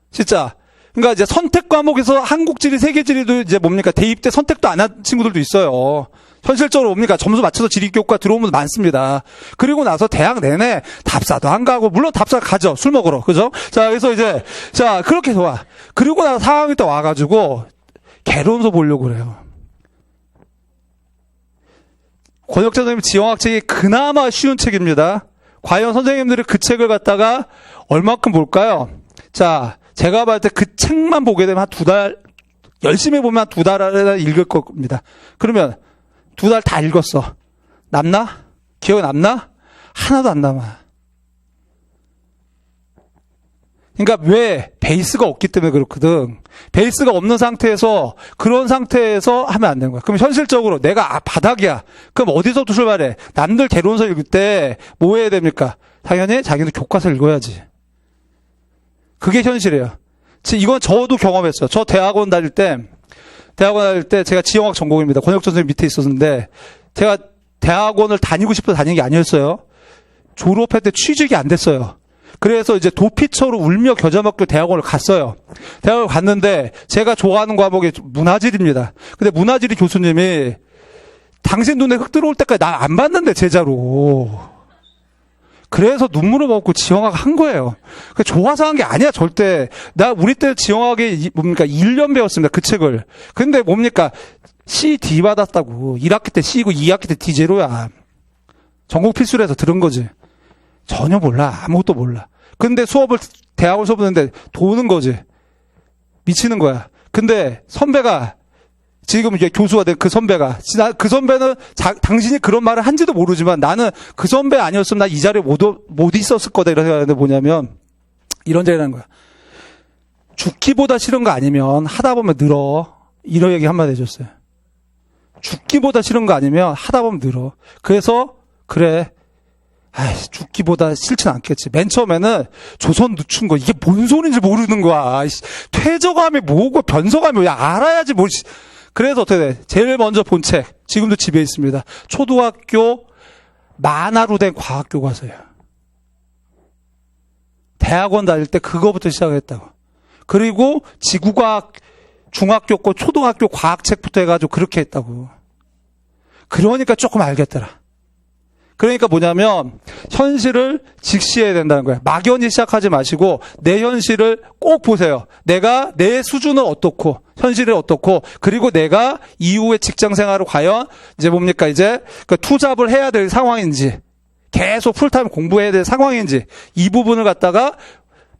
진짜. 그러니까 이제 선택 과목에서 한국지리, 세계지리도 이제 뭡니까? 대입 때 선택도 안 한 친구들도 있어요. 현실적으로 뭡니까? 점수 맞춰서 지리교과 들어오는 분들 많습니다. 그리고 나서 대학 내내 답사도 안 가고, 물론 답사 가죠. 술 먹으러. 그죠? 자, 그래서 이제, 자, 그렇게 와. 그리고 나서 4학년 때 와가지고, 개론서 보려고 그래요. 권혁재 선생님 지정학 책이 그나마 쉬운 책입니다. 과연 선생님들이 그 책을 갖다가 얼마큼 볼까요? 자, 제가 봤을 때 그 책만 보게 되면 한 2달, 열심히 보면 한 2달 안에 읽을 겁니다. 그러면 2달 다 읽었어. 남나? 기억에 남나? 하나도 안 남아. 그러니까 왜? 베이스가 없기 때문에 그렇거든. 베이스가 없는 상태에서 그런 상태에서 하면 안 되는 거야. 그럼 현실적으로 내가 바닥이야. 그럼 어디서부터 출발해? 남들 개론서 읽을 때 뭐 해야 됩니까? 당연히 자기는 교과서 읽어야지. 그게 현실이에요. 이건 저도 경험했어요. 저 대학원 다닐 때 제가 지정학 전공입니다. 권혁재 선생님 밑에 있었는데 제가 대학원을 다니고 싶어서 다니는 게 아니었어요. 졸업할 때 취직이 안 됐어요. 그래서 이제 도피처로 울며 겨자먹고 대학원을 갔어요. 대학원을 갔는데 제가 좋아하는 과목이 문화질입니다. 근데 문화질이 교수님이 당신 눈에 흙 들어올 때까지 나 안 봤는데 제자로. 그래서 눈물을 먹고 지정학 한 거예요. 좋아서 한 게 아니야, 절대. 우리 때 지정학이 뭡니까? 1년 배웠습니다, 그 책을. 근데 뭡니까? C, D 받았다고. 1학기 때 C고 2학기 때 D0야. 전공 필수로 해서 들은 거지. 전혀 몰라. 아무것도 몰라. 근데 대학을 수업 듣는데 도는 거지. 미치는 거야. 근데 선배가, 지금 이게 교수가 된 그 선배가, 그 선배는 당신이 그런 말을 한지도 모르지만 나는 그 선배 아니었으면 나 이 자리에 못 있었을 거다 이런 생각하는데 뭐냐면 이런 자리라는 거야. 죽기보다 싫은 거 아니면 하다 보면 늘어. 이런 얘기 한마디 해줬어요. 죽기보다 싫은 거 아니면 하다 보면 늘어. 그래서 그래. 죽기보다 싫진 않겠지. 맨 처음에는 조선 늦춘 거 이게 뭔 소린지 모르는 거야. 퇴저감이 뭐고 변서감이 뭐야. 알아야지 뭐. 그래서 어떻게 돼? 제일 먼저 본 책, 지금도 집에 있습니다. 초등학교 만화로 된 과학 교과서예요. 대학원 다닐 때 그거부터 시작했다고. 그리고 지구과학 중학교 거 초등학교 과학책부터 해가지고 그렇게 했다고. 그러니까 조금 알겠더라. 그러니까 뭐냐면 현실을 직시해야 된다는 거야. 막연히 시작하지 마시고 내 현실을 꼭 보세요. 내가 내 수준은 어떻고 현실이 어떻고 그리고 내가 이후에 직장 생활을 과연 이제 뭡니까 이제 그 투잡을 해야 될 상황인지 계속 풀타임 공부해야 될 상황인지 이 부분을 갖다가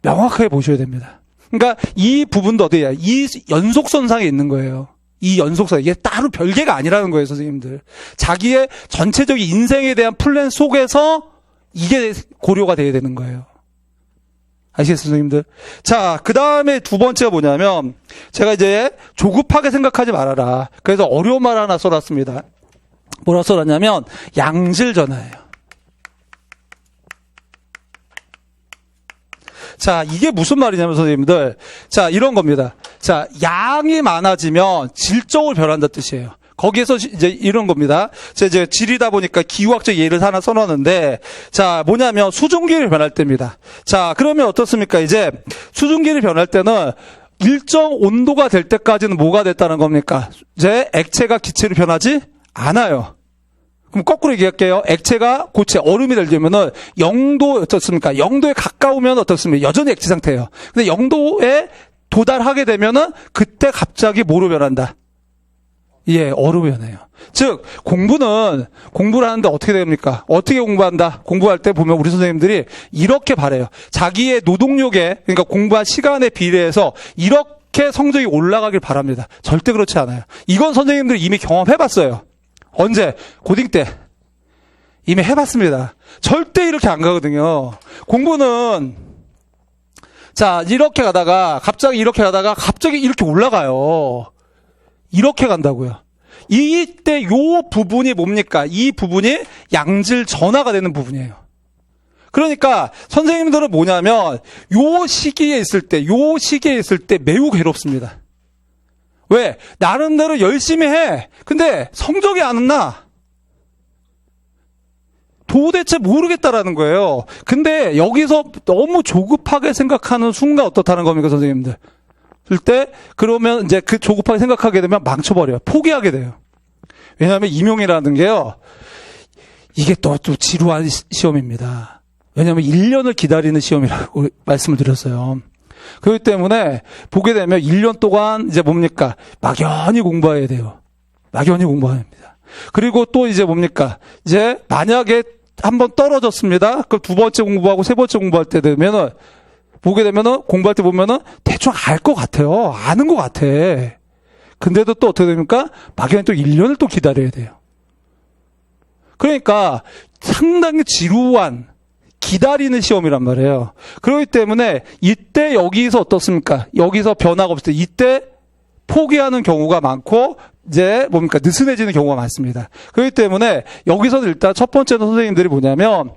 명확하게 보셔야 됩니다. 그러니까 이 부분도 어디야? 이 연속선상에 있는 거예요. 이 연속선, 이게 따로 별개가 아니라는 거예요, 선생님들. 자기의 전체적인 인생에 대한 플랜 속에서 이게 고려가 돼야 되는 거예요. 아시겠어요, 선생님들? 자, 그 다음에 두 번째가 뭐냐면, 제가 이제 조급하게 생각하지 말아라. 그래서 어려운 말 하나 써놨습니다. 뭐라 써놨냐면, 양질전화예요. 자, 이게 무슨 말이냐면 선생님들. 자, 이런 겁니다. 자, 양이 많아지면 질적으로 변한다 뜻이에요. 거기에서 이제 이런 겁니다. 이제 질이다 보니까 기후학적 예를 하나 써놨는데, 자, 뭐냐면 수증기를 변할 때입니다. 자, 그러면 어떻습니까? 이제 수증기를 변할 때는 일정 온도가 될 때까지는 뭐가 됐다는 겁니까? 이제 액체가 기체로 변하지 않아요. 그럼 거꾸로 얘기할게요. 액체가 고체, 얼음이 되려면은 0도 어떻습니까? 0도에 가까우면 어떻습니까? 여전히 액체 상태예요. 근데 0도에 도달하게 되면은 그때 갑자기 뭐로 변한다? 예, 얼음이 변해요. 즉, 공부를 하는데 어떻게 됩니까? 어떻게 공부한다? 공부할 때 보면 우리 선생님들이 이렇게 바래요. 자기의 노동력에, 그러니까 공부한 시간에 비례해서 이렇게 성적이 올라가길 바랍니다. 절대 그렇지 않아요. 이건 선생님들이 이미 경험해봤어요. 언제? 고딩 때. 이미 해봤습니다. 절대 이렇게 안 가거든요. 공부는, 자, 이렇게 가다가, 갑자기 이렇게 올라가요. 이렇게 간다고요. 이때 요 부분이 뭡니까? 이 부분이 양질 전화가 되는 부분이에요. 그러니까 선생님들은 뭐냐면, 요 시기에 있을 때 매우 괴롭습니다. 왜? 나름대로 열심히 해. 근데 성적이 안 나. 도대체 모르겠다라는 거예요. 근데 여기서 너무 조급하게 생각하는 순간 어떻다는 겁니까, 선생님들? 그러면 이제 그 조급하게 생각하게 되면 망쳐버려요. 포기하게 돼요. 왜냐하면 임용이라는 게요. 이게 또 지루한 시험입니다. 왜냐하면 1년을 기다리는 시험이라고 말씀을 드렸어요. 그렇기 때문에 보게 되면 1년 동안 이제 뭡니까? 막연히 공부해야 돼요. 막연히 공부합니다. 그리고 또 이제 뭡니까? 이제 만약에 한번 떨어졌습니다. 그럼 두 번째 공부하고 세 번째 공부할 때 되면은 보게 되면은 공부할 때 보면은 대충 알 것 같아요. 아는 것 같아. 근데도 또 어떻게 됩니까? 막연히 또 1년을 또 기다려야 돼요. 그러니까 상당히 지루한 기다리는 시험이란 말이에요. 그렇기 때문에 이때 여기서 어떻습니까? 여기서 변화가 없을 때 이때 포기하는 경우가 많고 이제 뭡니까? 느슨해지는 경우가 많습니다. 그렇기 때문에 여기서는 일단 첫 번째는 선생님들이 뭐냐면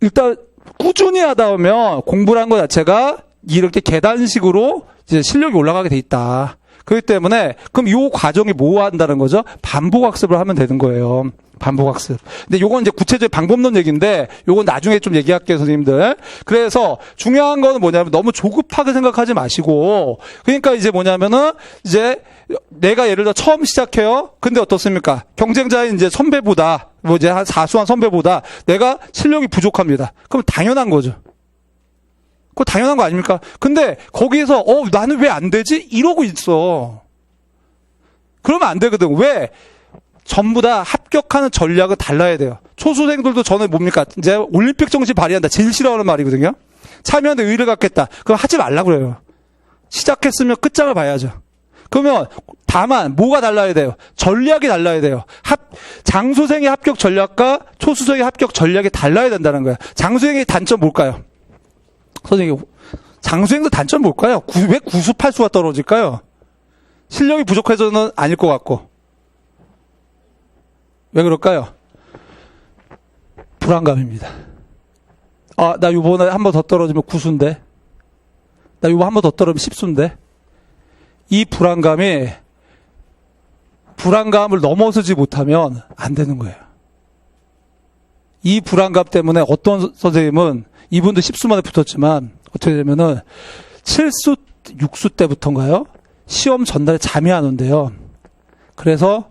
일단 꾸준히 하다 보면 공부를 한 것 자체가 이렇게 계단식으로 이제 실력이 올라가게 돼 있다. 그렇기 때문에 그럼 이 과정이 뭐 한다는 거죠? 반복학습을 하면 되는 거예요. 반복학습. 근데 요건 이제 구체적인 방법론 얘기인데 요건 나중에 좀 얘기할게요, 선생님들. 그래서 중요한 거는 뭐냐면 너무 조급하게 생각하지 마시고 그러니까 이제 뭐냐면은 이제 내가 예를 들어 처음 시작해요. 근데 어떻습니까? 경쟁자인 이제 선배보다 뭐 이제 한 사수한 선배보다 내가 실력이 부족합니다. 그럼 당연한 거죠. 그거 당연한 거 아닙니까? 근데 거기에서 나는 왜 안 되지? 이러고 있어. 그러면 안 되거든. 왜? 전부 다 합격하는 전략은 달라야 돼요. 초수생들도 저는 뭡니까? 이제 올림픽 정신 발휘한다. 제일 싫어하는 말이거든요. 참여하는데 의의를 갖겠다. 그럼 하지 말라고 그래요. 시작했으면 끝장을 봐야죠. 그러면 다만 뭐가 달라야 돼요? 전략이 달라야 돼요. 장수생의 합격 전략과 초수생의 합격 전략이 달라야 된다는 거예요. 장수생의 단점 뭘까요? 선생님, 장수생도 단점 뭘까요? 왜 구수팔수가 떨어질까요? 실력이 부족해서는 아닐 것 같고. 왜 그럴까요? 불안감입니다. 나 요번에 한 번 더 떨어지면 9수인데. 나 요번 한 번 더 떨어지면 10수인데. 이 불안감을 넘어서지 못하면 안 되는 거예요. 이 불안감 때문에 어떤 선생님은 이분도 10수 만에 붙었지만 어떻게 되면은 7수, 6수 때부터인가요? 시험 전날에 잠이 안 온대요. 그래서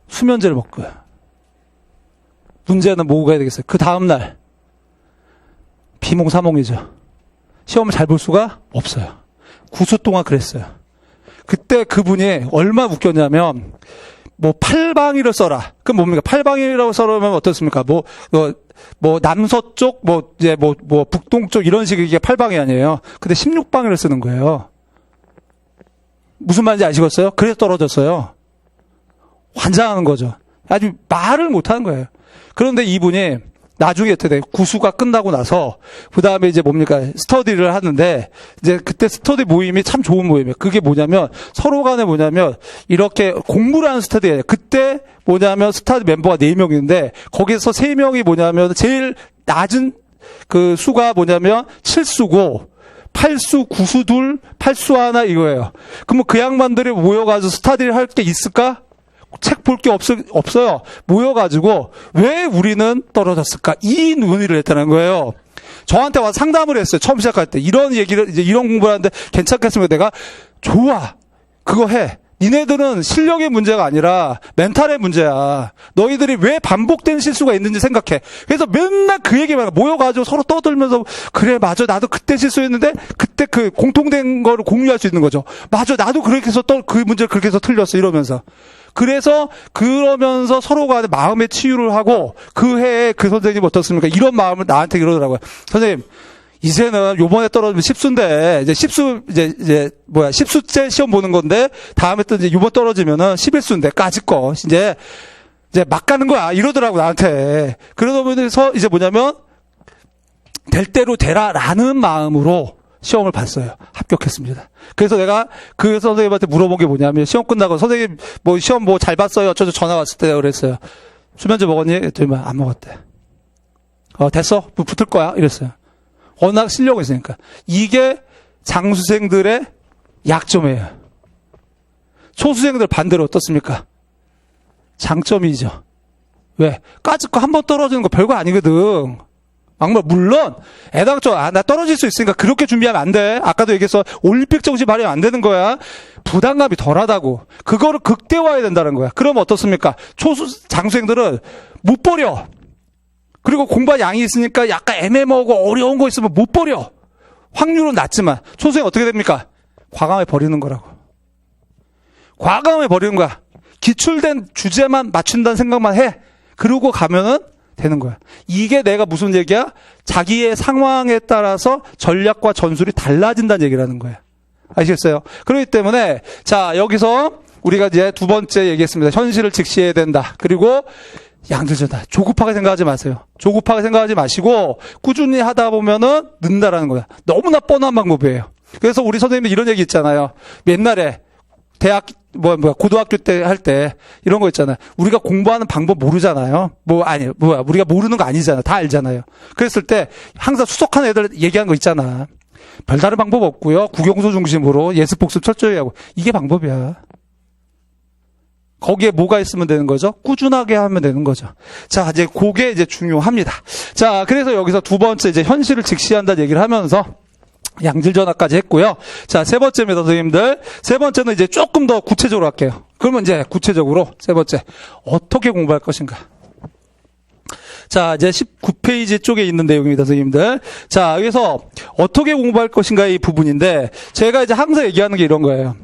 수면제를 먹고요. 문제는 뭐가 되겠어요? 그 다음날 비몽사몽이죠. 시험을 잘 볼 수가 없어요. 9수 동안 그랬어요. 그때 그분이 얼마나 웃겼냐면 팔방위를 써라. 그럼 뭡니까? 팔방위라고 써라면 어떻습니까? 남서쪽, 북동쪽 이런 식의 이게 팔방위 아니에요. 근데 16방위를 쓰는 거예요. 무슨 말인지 아시겠어요? 그래서 떨어졌어요. 환장하는 거죠. 아주 말을 못 하는 거예요. 그런데 이분이 나중에 어떻게 돼요? 구수가 끝나고 나서 그 다음에 이제 스터디를 하는데 이제 그때 스터디 모임이 참 좋은 모임이에요. 그게 뭐냐면 서로 간에 이렇게 공부를 하는 스터디예요. 그때 스터디 멤버가 4명인데 거기서 3명이 제일 낮은 그 수가 7수고 8수, 9수 둘, 8수 하나 이거예요. 그럼 그 양반들이 모여가지고 스터디를 할 게 있을까? 책 볼 게 없어요. 모여가지고 왜 우리는 떨어졌을까? 이 논의를 했다는 거예요. 저한테 와서 상담을 했어요. 처음 시작할 때. 이런 얘기를, 이제 이런 공부를 하는데 괜찮겠습니까? 내가 좋아. 그거 해. 니네들은 실력의 문제가 아니라 멘탈의 문제야. 너희들이 왜 반복된 실수가 있는지 생각해. 그래서 맨날 그 얘기만 모여가지고 서로 떠들면서 그래 맞아 나도 그때 실수했는데 그때 그 공통된 거를 공유할 수 있는 거죠. 맞아 나도 그렇게 해서 그 문제를 그렇게 해서 틀렸어 이러면서. 그러면서 서로 간에 마음의 치유를 하고 그 해에 그 선생님 어떻습니까? 이런 마음을 나한테 이러더라고요. 선생님 이제는 요번에 떨어지면 10수인데, 이제 10수째 시험 보는 건데, 다음에 또 이제 요번 떨어지면은 11수인데, 까짓 거. 이제 막 가는 거야. 이러더라고, 나한테. 그러면서 이제 될 대로 되라라는 마음으로 시험을 봤어요. 합격했습니다. 그래서 내가 그 선생님한테 물어본 게 뭐냐면, 시험 끝나고, 선생님, 시험 잘 봤어요? 저 전화 왔을 때 그랬어요. 수면제 먹었니? 했더니 안 먹었대. 됐어? 붙을 거야? 이랬어요. 워낙 실력이 있으니까. 이게 장수생들의 약점이에요. 초수생들 반대로 어떻습니까? 장점이죠. 왜? 까짓 거 한 번 떨어지는 거 별거 아니거든. 물론 애당초 나 떨어질 수 있으니까 그렇게 준비하면 안 돼. 아까도 얘기해서 올림픽 정신 발휘 안 되는 거야. 부담감이 덜하다고. 그거를 극대화해야 된다는 거야. 그러면 어떻습니까? 장수생들은 못 버려. 그리고 공부할 양이 있으니까 약간 애매모호고 어려운 거 있으면 못 버려. 확률은 낮지만 초수생 어떻게 됩니까? 과감하게 버리는 거라고. 과감하게 버리는 거야. 기출된 주제만 맞춘다는 생각만 해. 그러고 가면은 되는 거야. 이게 내가 무슨 얘기야? 자기의 상황에 따라서 전략과 전술이 달라진다는 얘기라는 거야. 아시겠어요? 그렇기 때문에 자 여기서 우리가 이제 두 번째 얘기했습니다. 현실을 직시해야 된다. 그리고 양들전다. 조급하게 생각하지 마세요. 조급하게 생각하지 마시고 꾸준히 하다 보면은 는다라는 거야. 너무나 뻔한 방법이에요. 그래서 우리 선생님이 이런 얘기 있잖아요. 옛날에 고등학교 때 할 때 이런 거 있잖아요. 우리가 공부하는 방법 모르잖아요. 우리가 모르는 거 아니잖아요. 다 알잖아요. 그랬을 때 항상 수석한 애들 얘기한 거 있잖아. 별다른 방법 없고요. 국영수 중심으로 예습 복습 철저히 하고. 이게 방법이야. 거기에 뭐가 있으면 되는 거죠? 꾸준하게 하면 되는 거죠. 자, 이제 그게 이제 중요합니다. 자, 그래서 여기서 두 번째 이제 현실을 직시한다는 얘기를 하면서 양질전화까지 했고요. 자, 세 번째입니다, 선생님들. 세 번째는 이제 조금 더 구체적으로 할게요. 그러면 이제 구체적으로 세 번째. 어떻게 공부할 것인가? 자, 이제 19페이지 쪽에 있는 내용입니다, 선생님들. 자, 여기서 어떻게 공부할 것인가 이 부분인데, 제가 이제 항상 얘기하는 게 이런 거예요.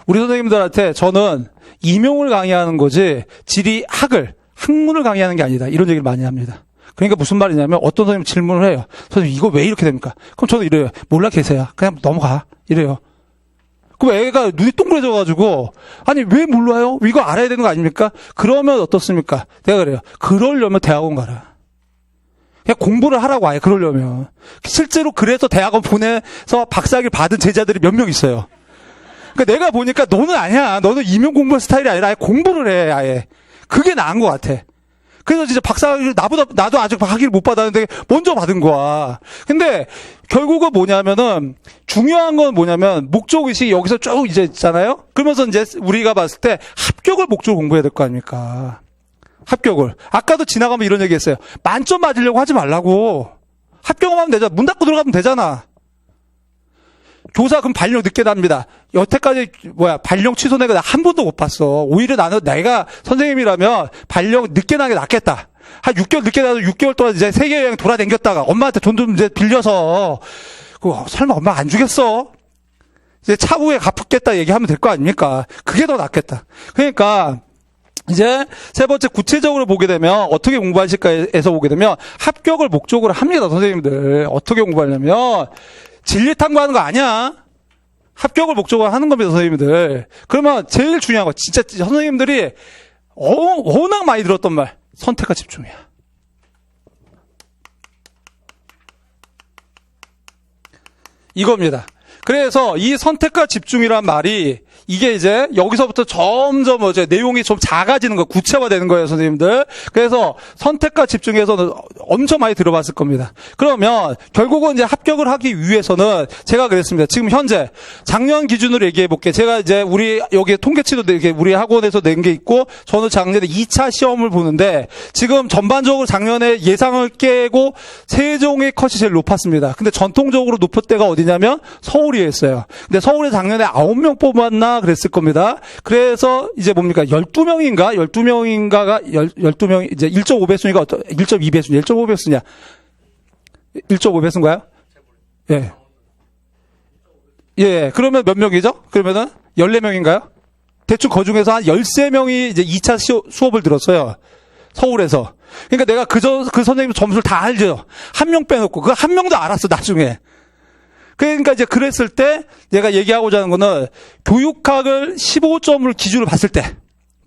우리 선생님들한테 저는 임용을 강의하는 거지 학문을 강의하는 게 아니다. 이런 얘기를 많이 합니다. 그러니까 무슨 말이냐면 어떤 선생님 질문을 해요. 선생님 이거 왜 이렇게 됩니까? 그럼 저는 이래요. 몰라 계세요. 그냥 넘어가. 이래요. 그럼 애가 눈이 동그래져가지고 아니 왜 몰라요? 이거 알아야 되는 거 아닙니까? 그러면 어떻습니까? 내가 그래요. 그러려면 대학원 가라. 그냥 공부를 하라고 아예 그러려면. 실제로 그래서 대학원 보내서 박사학위를 받은 제자들이 몇 명 있어요. 그러니까 내가 보니까 너는 아니야. 너는 임용 공부 스타일이 아니라 아예 공부를 해. 아예. 그게 나은 것 같아. 그래서 진짜 나도 아직 학위를 못 받았는데 먼저 받은 거야. 근데 결국은 뭐냐면은 중요한 건 뭐냐면 목적의식이 여기서 쭉 이제 있잖아요. 그러면서 이제 우리가 봤을 때 합격을 목적으로 공부해야 될 거 아닙니까? 합격을. 아까도 지나가면 이런 얘기 했어요. 만점 맞으려고 하지 말라고. 합격만 하면 되잖아. 문 닫고 들어가면 되잖아. 교사 그럼 발령 늦게 납니다. 여태까지 발령 취소 내가 한 번도 못 봤어. 오히려 나는 내가 선생님이라면 발령 늦게 나게 낫겠다. 한 6개월 늦게 나도 6개월 동안 이제 세계 여행 돌아다녔다가 엄마한테 돈 좀 이제 빌려서 설마 엄마 안 주겠어? 이제 차후에 갚겠다 얘기하면 될 거 아닙니까? 그게 더 낫겠다. 그러니까 이제 세 번째 구체적으로 보게 되면 어떻게 공부하실까에서 보게 되면 합격을 목적으로 합니다. 선생님들 어떻게 공부하려면 진리 탐구하는 거 아니야. 합격을 목적으로 하는 겁니다. 선생님들. 그러면 제일 중요한 거 진짜 선생님들이 워낙 많이 들었던 말 선택과 집중이야. 이겁니다. 그래서 이 선택과 집중이란 말이 이게 이제 여기서부터 점점 내용이 좀 작아지는 거, 구체화되는 거예요, 선생님들. 그래서 선택과 집중에서는 엄청 많이 들어봤을 겁니다. 그러면 결국은 이제 합격을 하기 위해서는 제가 그랬습니다. 지금 현재 작년 기준으로 얘기해 볼게요. 제가 이제 우리 여기 통계치도 이렇게 우리 학원에서 낸 게 있고 저는 작년에 2차 시험을 보는데 지금 전반적으로 작년에 예상을 깨고 세종의 컷이 제일 높았습니다. 근데 전통적으로 높을 때가 어디냐면 서울이었어요. 근데 서울에 작년에 9명 뽑았나 그랬을 겁니다. 그래서 이제 뭡니까? 12명인가가 12명 이제 1.5배수니까 1.2배수냐? 1.5배수냐? 1.5배수인가요? 예. 예. 그러면 몇 명이죠? 그러면은 14명인가요? 대충 그 중에서 한 13명이 이제 2차 수업을 들었어요. 서울에서. 그러니까 내가 그 선생님 점수를 다 알죠. 한 명 빼놓고 그 한 명도 알았어, 나중에. 그러니까 이제 그랬을 때 내가 얘기하고자 하는 거는 교육학을 15점을 기준으로 봤을 때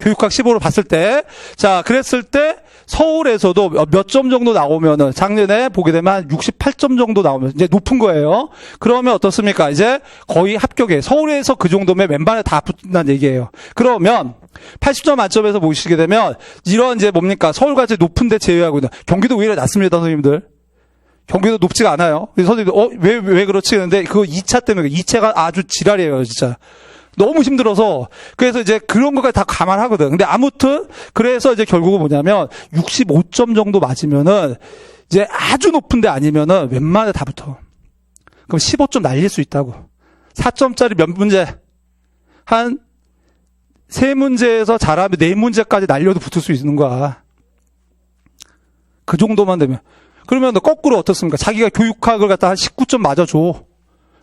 교육학 15를 봤을 때 자 그랬을 때 서울에서도 몇 점 정도 나오면은 작년에 보게 되면 한 68점 정도 나오면 이제 높은 거예요. 그러면 어떻습니까? 이제 거의 합격에 서울에서 그 정도면 왼발에 다 붙는다는 얘기예요. 그러면 80점 만점에서 보시게 되면 이런 이제 뭡니까? 서울같이 높은데 제외하고 있는 경기도 오히려 낮습니다, 선생님들. 경기도 높지가 않아요. 선생님들, 왜 그렇지? 근데 그 2차 때문에, 2차가 아주 지랄이에요, 진짜. 너무 힘들어서. 그래서 이제 그런 것까지 다 감안하거든. 근데 아무튼, 그래서 이제 결국은 뭐냐면, 65점 정도 맞으면은, 이제 아주 높은데 아니면은, 웬만하면 다 붙어. 그럼 15점 날릴 수 있다고. 4점짜리 몇 문제? 한, 3문제에서 잘하면 4문제까지 날려도 붙을 수 있는 거야. 그 정도만 되면. 그러면 너 거꾸로 어떻습니까? 자기가 교육학을 갖다 한 19점 맞아줘.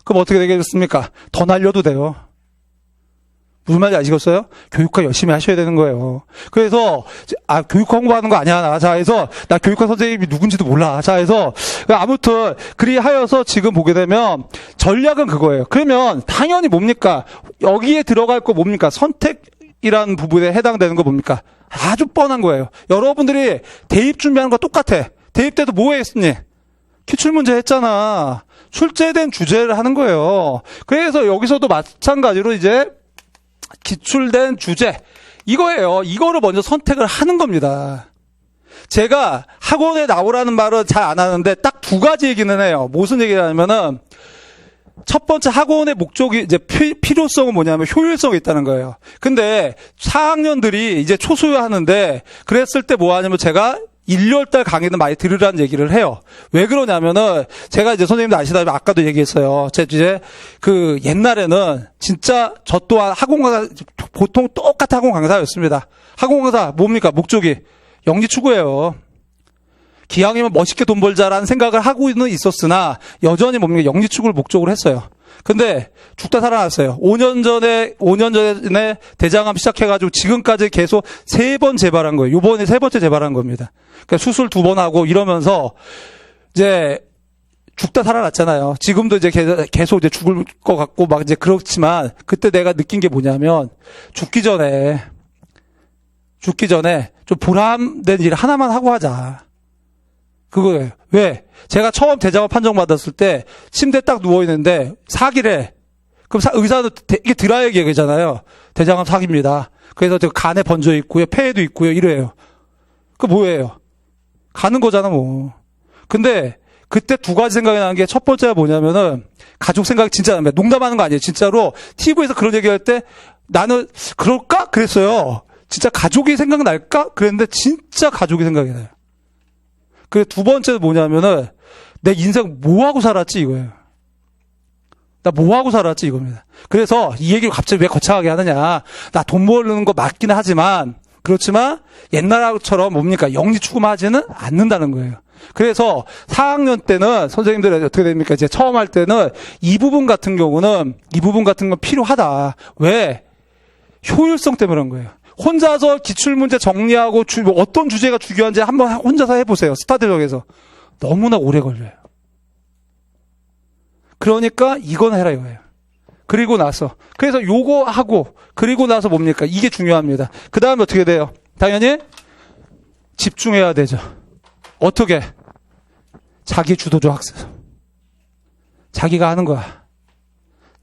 그럼 어떻게 되겠습니까? 더 날려도 돼요. 무슨 말인지 아시겠어요? 교육학 열심히 하셔야 되는 거예요. 그래서 교육학 공부하는 거 아니야. 자, 해서 나 교육학 선생님이 누군지도 몰라. 자, 해서 아무튼 그리하여서 지금 보게 되면 전략은 그거예요. 그러면 당연히 뭡니까? 여기에 들어갈 거 뭡니까? 선택이라는 부분에 해당되는 거 뭡니까? 아주 뻔한 거예요. 여러분들이 대입 준비하는 거 똑같아. 대입 때도 뭐 했니? 기출문제 했잖아. 출제된 주제를 하는 거예요. 그래서 여기서도 마찬가지로 이제 기출된 주제 이거예요. 이거를 먼저 선택을 하는 겁니다. 제가 학원에 나오라는 말은 잘 안 하는데 딱 두 가지 얘기는 해요. 무슨 얘기를 하냐면은 첫 번째 학원의 목적이 이제 필요성은 뭐냐면 효율성이 있다는 거예요. 근데 4학년들이 이제 초소하는데 그랬을 때 뭐 하냐면 제가 1월달 강의는 많이 들으라는 얘기를 해요. 왜 그러냐면은 제가 이제 선생님들 아시다시피 아까도 얘기했어요. 이제 그 옛날에는 진짜 저 또한 학원 강사 보통 똑같은 학원 강사였습니다. 학원 강사 뭡니까? 목적이 영리 추구예요. 기왕이면 멋있게 돈 벌자라는 생각을 하고는 있었으나 여전히 뭡니까? 영리 추구를 목적으로 했어요. 근데 죽다 살아났어요. 5년 전에 대장암 시작해가지고 지금까지 계속 3번 재발한 거예요. 요번에 3번째 재발한 겁니다. 그러니까 수술 2번 하고 이러면서 이제 죽다 살아났잖아요. 지금도 이제 계속 이제 죽을 것 같고 막 이제 그렇지만 그때 내가 느낀 게 뭐냐면 죽기 전에 좀 보람된 일 하나만 하고 하자. 그거예요. 왜? 제가 처음 대장암 판정받았을 때 침대에 딱 누워있는데 사기래. 그럼 의사는 이게 드라이 얘기잖아요. 대장암 사기입니다. 그래서 간에 번져 있고요. 폐에도 있고요. 이래요. 그 뭐예요? 가는 거잖아, 뭐. 근데 그때 두 가지 생각이 나는 게 첫 번째가 뭐냐면은 가족 생각이 진짜 납니다. 농담하는 거 아니에요. 진짜로 TV에서 그런 얘기할 때 나는 그럴까? 그랬어요. 진짜 가족이 생각날까? 그랬는데 진짜 가족이 생각이 나요. 그리고 두 번째는 뭐냐면은 내 인생 뭐하고 살았지 이거예요. 나 뭐하고 살았지 이겁니다. 그래서 이 얘기를 갑자기 왜 거창하게 하느냐. 나 돈 벌는 거 맞기는 하지만 그렇지만 옛날처럼 뭡니까 영리 추구하지는 않는다는 거예요. 그래서 4학년 때는 선생님들이 어떻게 됩니까? 이제 처음 할 때는 이 부분 같은 건 필요하다. 왜? 효율성 때문에 그런 거예요. 혼자서 기출문제 정리하고 어떤 주제가 중요한지 한번 혼자서 해보세요. 스타트력에서. 너무나 오래 걸려요. 그러니까 이건 해라 이거예요. 그리고 나서 그래서 요거 하고 그리고 나서 뭡니까? 이게 중요합니다. 그 다음에 어떻게 돼요? 당연히 집중해야 되죠. 어떻게? 자기 주도적 학습. 자기가 하는 거야.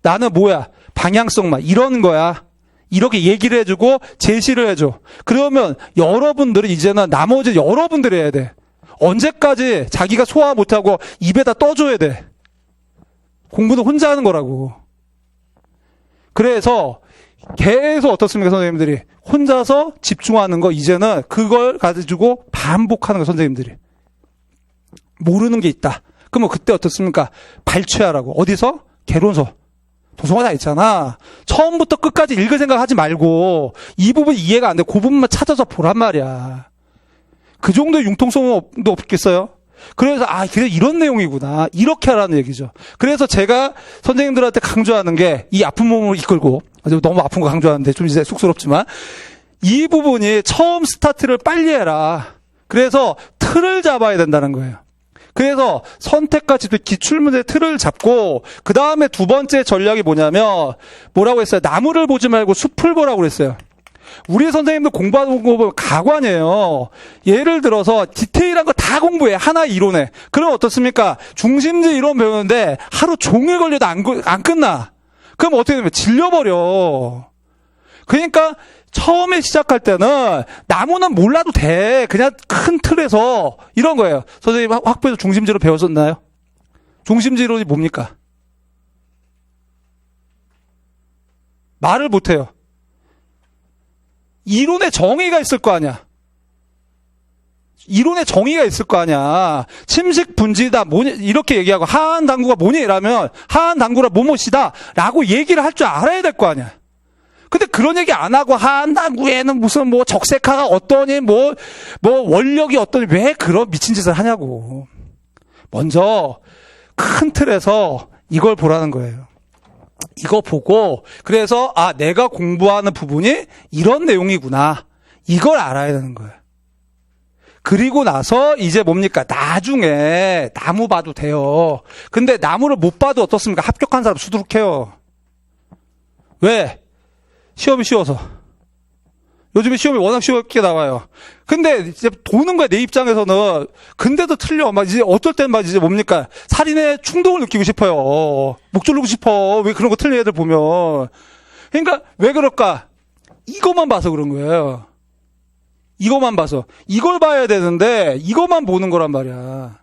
나는 뭐야? 방향성만 이런 거야. 이렇게 얘기를 해주고 제시를 해줘. 그러면 여러분들은 이제는 나머지 여러분들이 해야 돼. 언제까지 자기가 소화 못하고 입에다 떠줘야 돼. 공부는 혼자 하는 거라고. 그래서 계속 어떻습니까 선생님들이 혼자서 집중하는 거 이제는 그걸 가지고 반복하는 거 선생님들이 모르는 게 있다. 그러면 그때 어떻습니까? 발췌하라고. 어디서? 개론서. 도서관 다 있잖아. 처음부터 끝까지 읽을 생각하지 말고 이 부분 이해가 안 돼. 그 부분만 찾아서 보란 말이야. 그 정도의 융통성도 없겠어요? 그래서 그래 이런 내용이구나. 이렇게 하라는 얘기죠. 그래서 제가 선생님들한테 강조하는 게 이 아픈 몸을 이끌고 너무 아픈 거 강조하는데 좀 이제 쑥스럽지만 이 부분이 처음 스타트를 빨리 해라. 그래서 틀을 잡아야 된다는 거예요. 그래서 선택과 집중 기출문제 틀을 잡고 그 다음에 두 번째 전략이 뭐냐면 뭐라고 했어요? 나무를 보지 말고 숲을 보라고 그랬어요. 우리 선생님들 공부하는 거 보면 가관이에요. 예를 들어서 디테일한 거 다 공부해. 하나 이론에. 그럼 어떻습니까? 중심지 이론 배우는데 하루 종일 걸려도 안 끝나. 그럼 어떻게 되면 질려버려. 그러니까 처음에 시작할 때는 나무는 몰라도 돼. 그냥 큰 틀에서 이런 거예요. 선생님 학부에서 중심지로 배웠었나요? 중심지 이론이 뭡니까? 말을 못해요. 이론의 정의가 있을 거 아니야. 이론의 정의가 있을 거 아니야. 침식 분지다 뭐니 이렇게 얘기하고 하한 당구가 뭐니 이라면 하한 당구라 뭐뭐시다 라고 얘기를 할 줄 알아야 될 거 아니야. 근데 그런 얘기 안 하고 하한 당구에는 무슨 뭐 적색화가 어떠니 뭐 원력이 어떠니 왜 그런 미친 짓을 하냐고. 먼저 큰 틀에서 이걸 보라는 거예요. 이거 보고 그래서 내가 공부하는 부분이 이런 내용이구나. 이걸 알아야 되는 거예요. 그리고 나서 이제 뭡니까? 나중에 나무 봐도 돼요. 근데 나무를 못 봐도 어떻습니까? 합격한 사람 수두룩해요. 왜? 시험이 쉬워서. 요즘에 시험이 워낙 쉽게 나와요. 근데 이제 도는 거야, 내 입장에서는. 근데도 틀려. 막 이제 어떨 땐 막 이제 뭡니까? 살인의 충동을 느끼고 싶어요. 목 조르고 싶어. 왜 그런 거 틀린 애들 보면. 그러니까 왜 그럴까? 이것만 봐서 그런 거예요. 이것만 봐서. 이걸 봐야 되는데 이것만 보는 거란 말이야.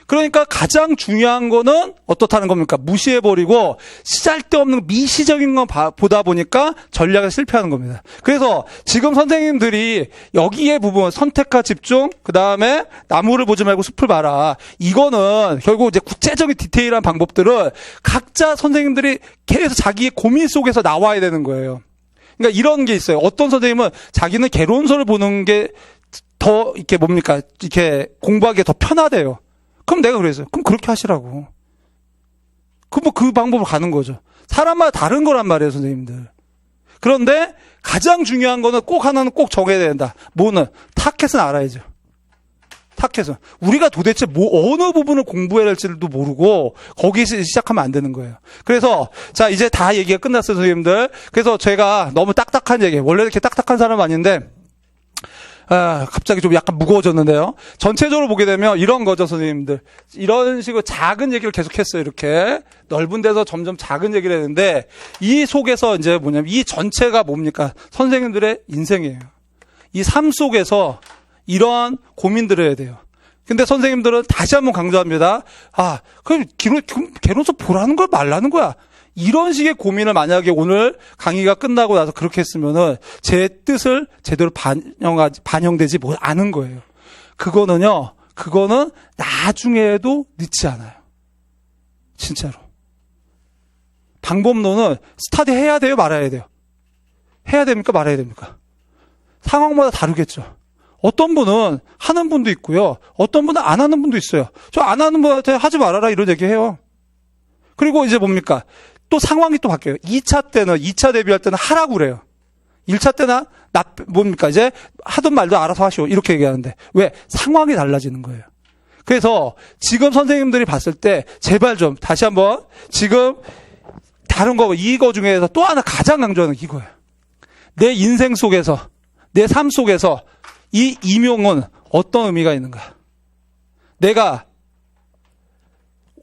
그러니까 가장 중요한 거는 어떻다는 겁니까? 무시해버리고 쓰잘데없는 미시적인 건 보다 보니까 전략에 실패하는 겁니다. 그래서 지금 선생님들이 여기에 부분 선택과 집중, 그 다음에 나무를 보지 말고 숲을 봐라. 이거는 결국 이제 구체적인 디테일한 방법들을 각자 선생님들이 계속 자기의 고민 속에서 나와야 되는 거예요. 그러니까 이런 게 있어요. 어떤 선생님은 자기는 개론서를 보는 게 더 이렇게 뭡니까? 이렇게 공부하기에 더 편하대요. 그럼 내가 그랬어요. 그럼 그렇게 하시라고. 그 방법으로 가는 거죠. 사람마다 다른 거란 말이에요, 선생님들. 그런데 가장 중요한 거는 하나는 꼭 정해야 된다. 뭐는? 타켓은 알아야죠. 타켓은. 우리가 도대체 어느 부분을 공부해야 할지도 모르고 거기서 시작하면 안 되는 거예요. 그래서 자, 이제 다 얘기가 끝났어요, 선생님들. 그래서 제가 너무 딱딱한 얘기, 원래 이렇게 딱딱한 사람은 아닌데 갑자기 좀 약간 무거워졌는데요. 전체적으로 보게 되면 이런 거죠, 선생님들. 이런 식으로 작은 얘기를 계속했어요, 이렇게. 넓은 데서 점점 작은 얘기를 했는데, 이 속에서 이제 뭐냐면, 이 전체가 뭡니까? 선생님들의 인생이에요. 이 삶 속에서 이러한 고민들을 해야 돼요. 근데 선생님들은 다시 한번 강조합니다. 그럼 개론서 보라는 걸 말라는 거야. 이런 식의 고민을 만약에 오늘 강의가 끝나고 나서 그렇게 했으면은 제 뜻을 제대로 반영되지 않은 거예요. 그거는 나중에도 늦지 않아요. 진짜로. 방법론은 스타디 해야 돼요, 말아야 돼요? 해야 됩니까, 말아야 됩니까? 상황마다 다르겠죠. 어떤 분은 하는 분도 있고요. 어떤 분은 안 하는 분도 있어요. 저 안 하는 분한테 하지 말아라 이런 얘기 해요. 그리고 이제 뭡니까? 또 상황이 또 바뀌어요. 2차 대비할 때는 하라고 그래요. 1차 때는 뭡니까? 이제 하든 말든 알아서 하시오. 이렇게 얘기하는데. 왜? 상황이 달라지는 거예요. 그래서 지금 선생님들이 봤을 때 제발 좀 다시 한번 지금 다른 거 이거 중에서 또 하나 가장 강조하는 게 이거예요. 내 인생 속에서 내 삶 속에서 이 임용은 어떤 의미가 있는가? 내가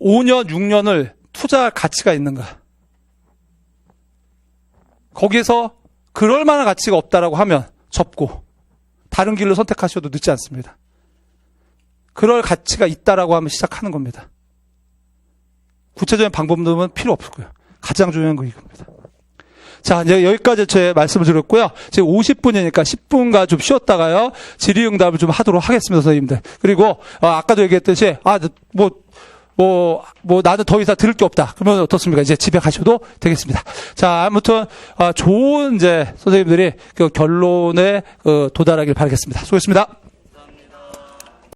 5년, 6년을 투자할 가치가 있는가? 거기에서 그럴 만한 가치가 없다라고 하면 접고 다른 길로 선택하셔도 늦지 않습니다. 그럴 가치가 있다라고 하면 시작하는 겁니다. 구체적인 방법론은 필요 없고요. 가장 중요한 거 이겁니다. 자, 이제 여기까지 제 말씀을 드렸고요. 지금 50분이니까 10분간 좀 쉬었다가요. 질의응답을 좀 하도록 하겠습니다, 선생님들. 그리고 아까도 얘기했듯이 나는 더 이상 들을 게 없다. 그러면 어떻습니까? 이제 집에 가셔도 되겠습니다. 자, 아무튼 좋은 이제 선생님들이 그 결론에 도달하길 바라겠습니다. 수고했습니다.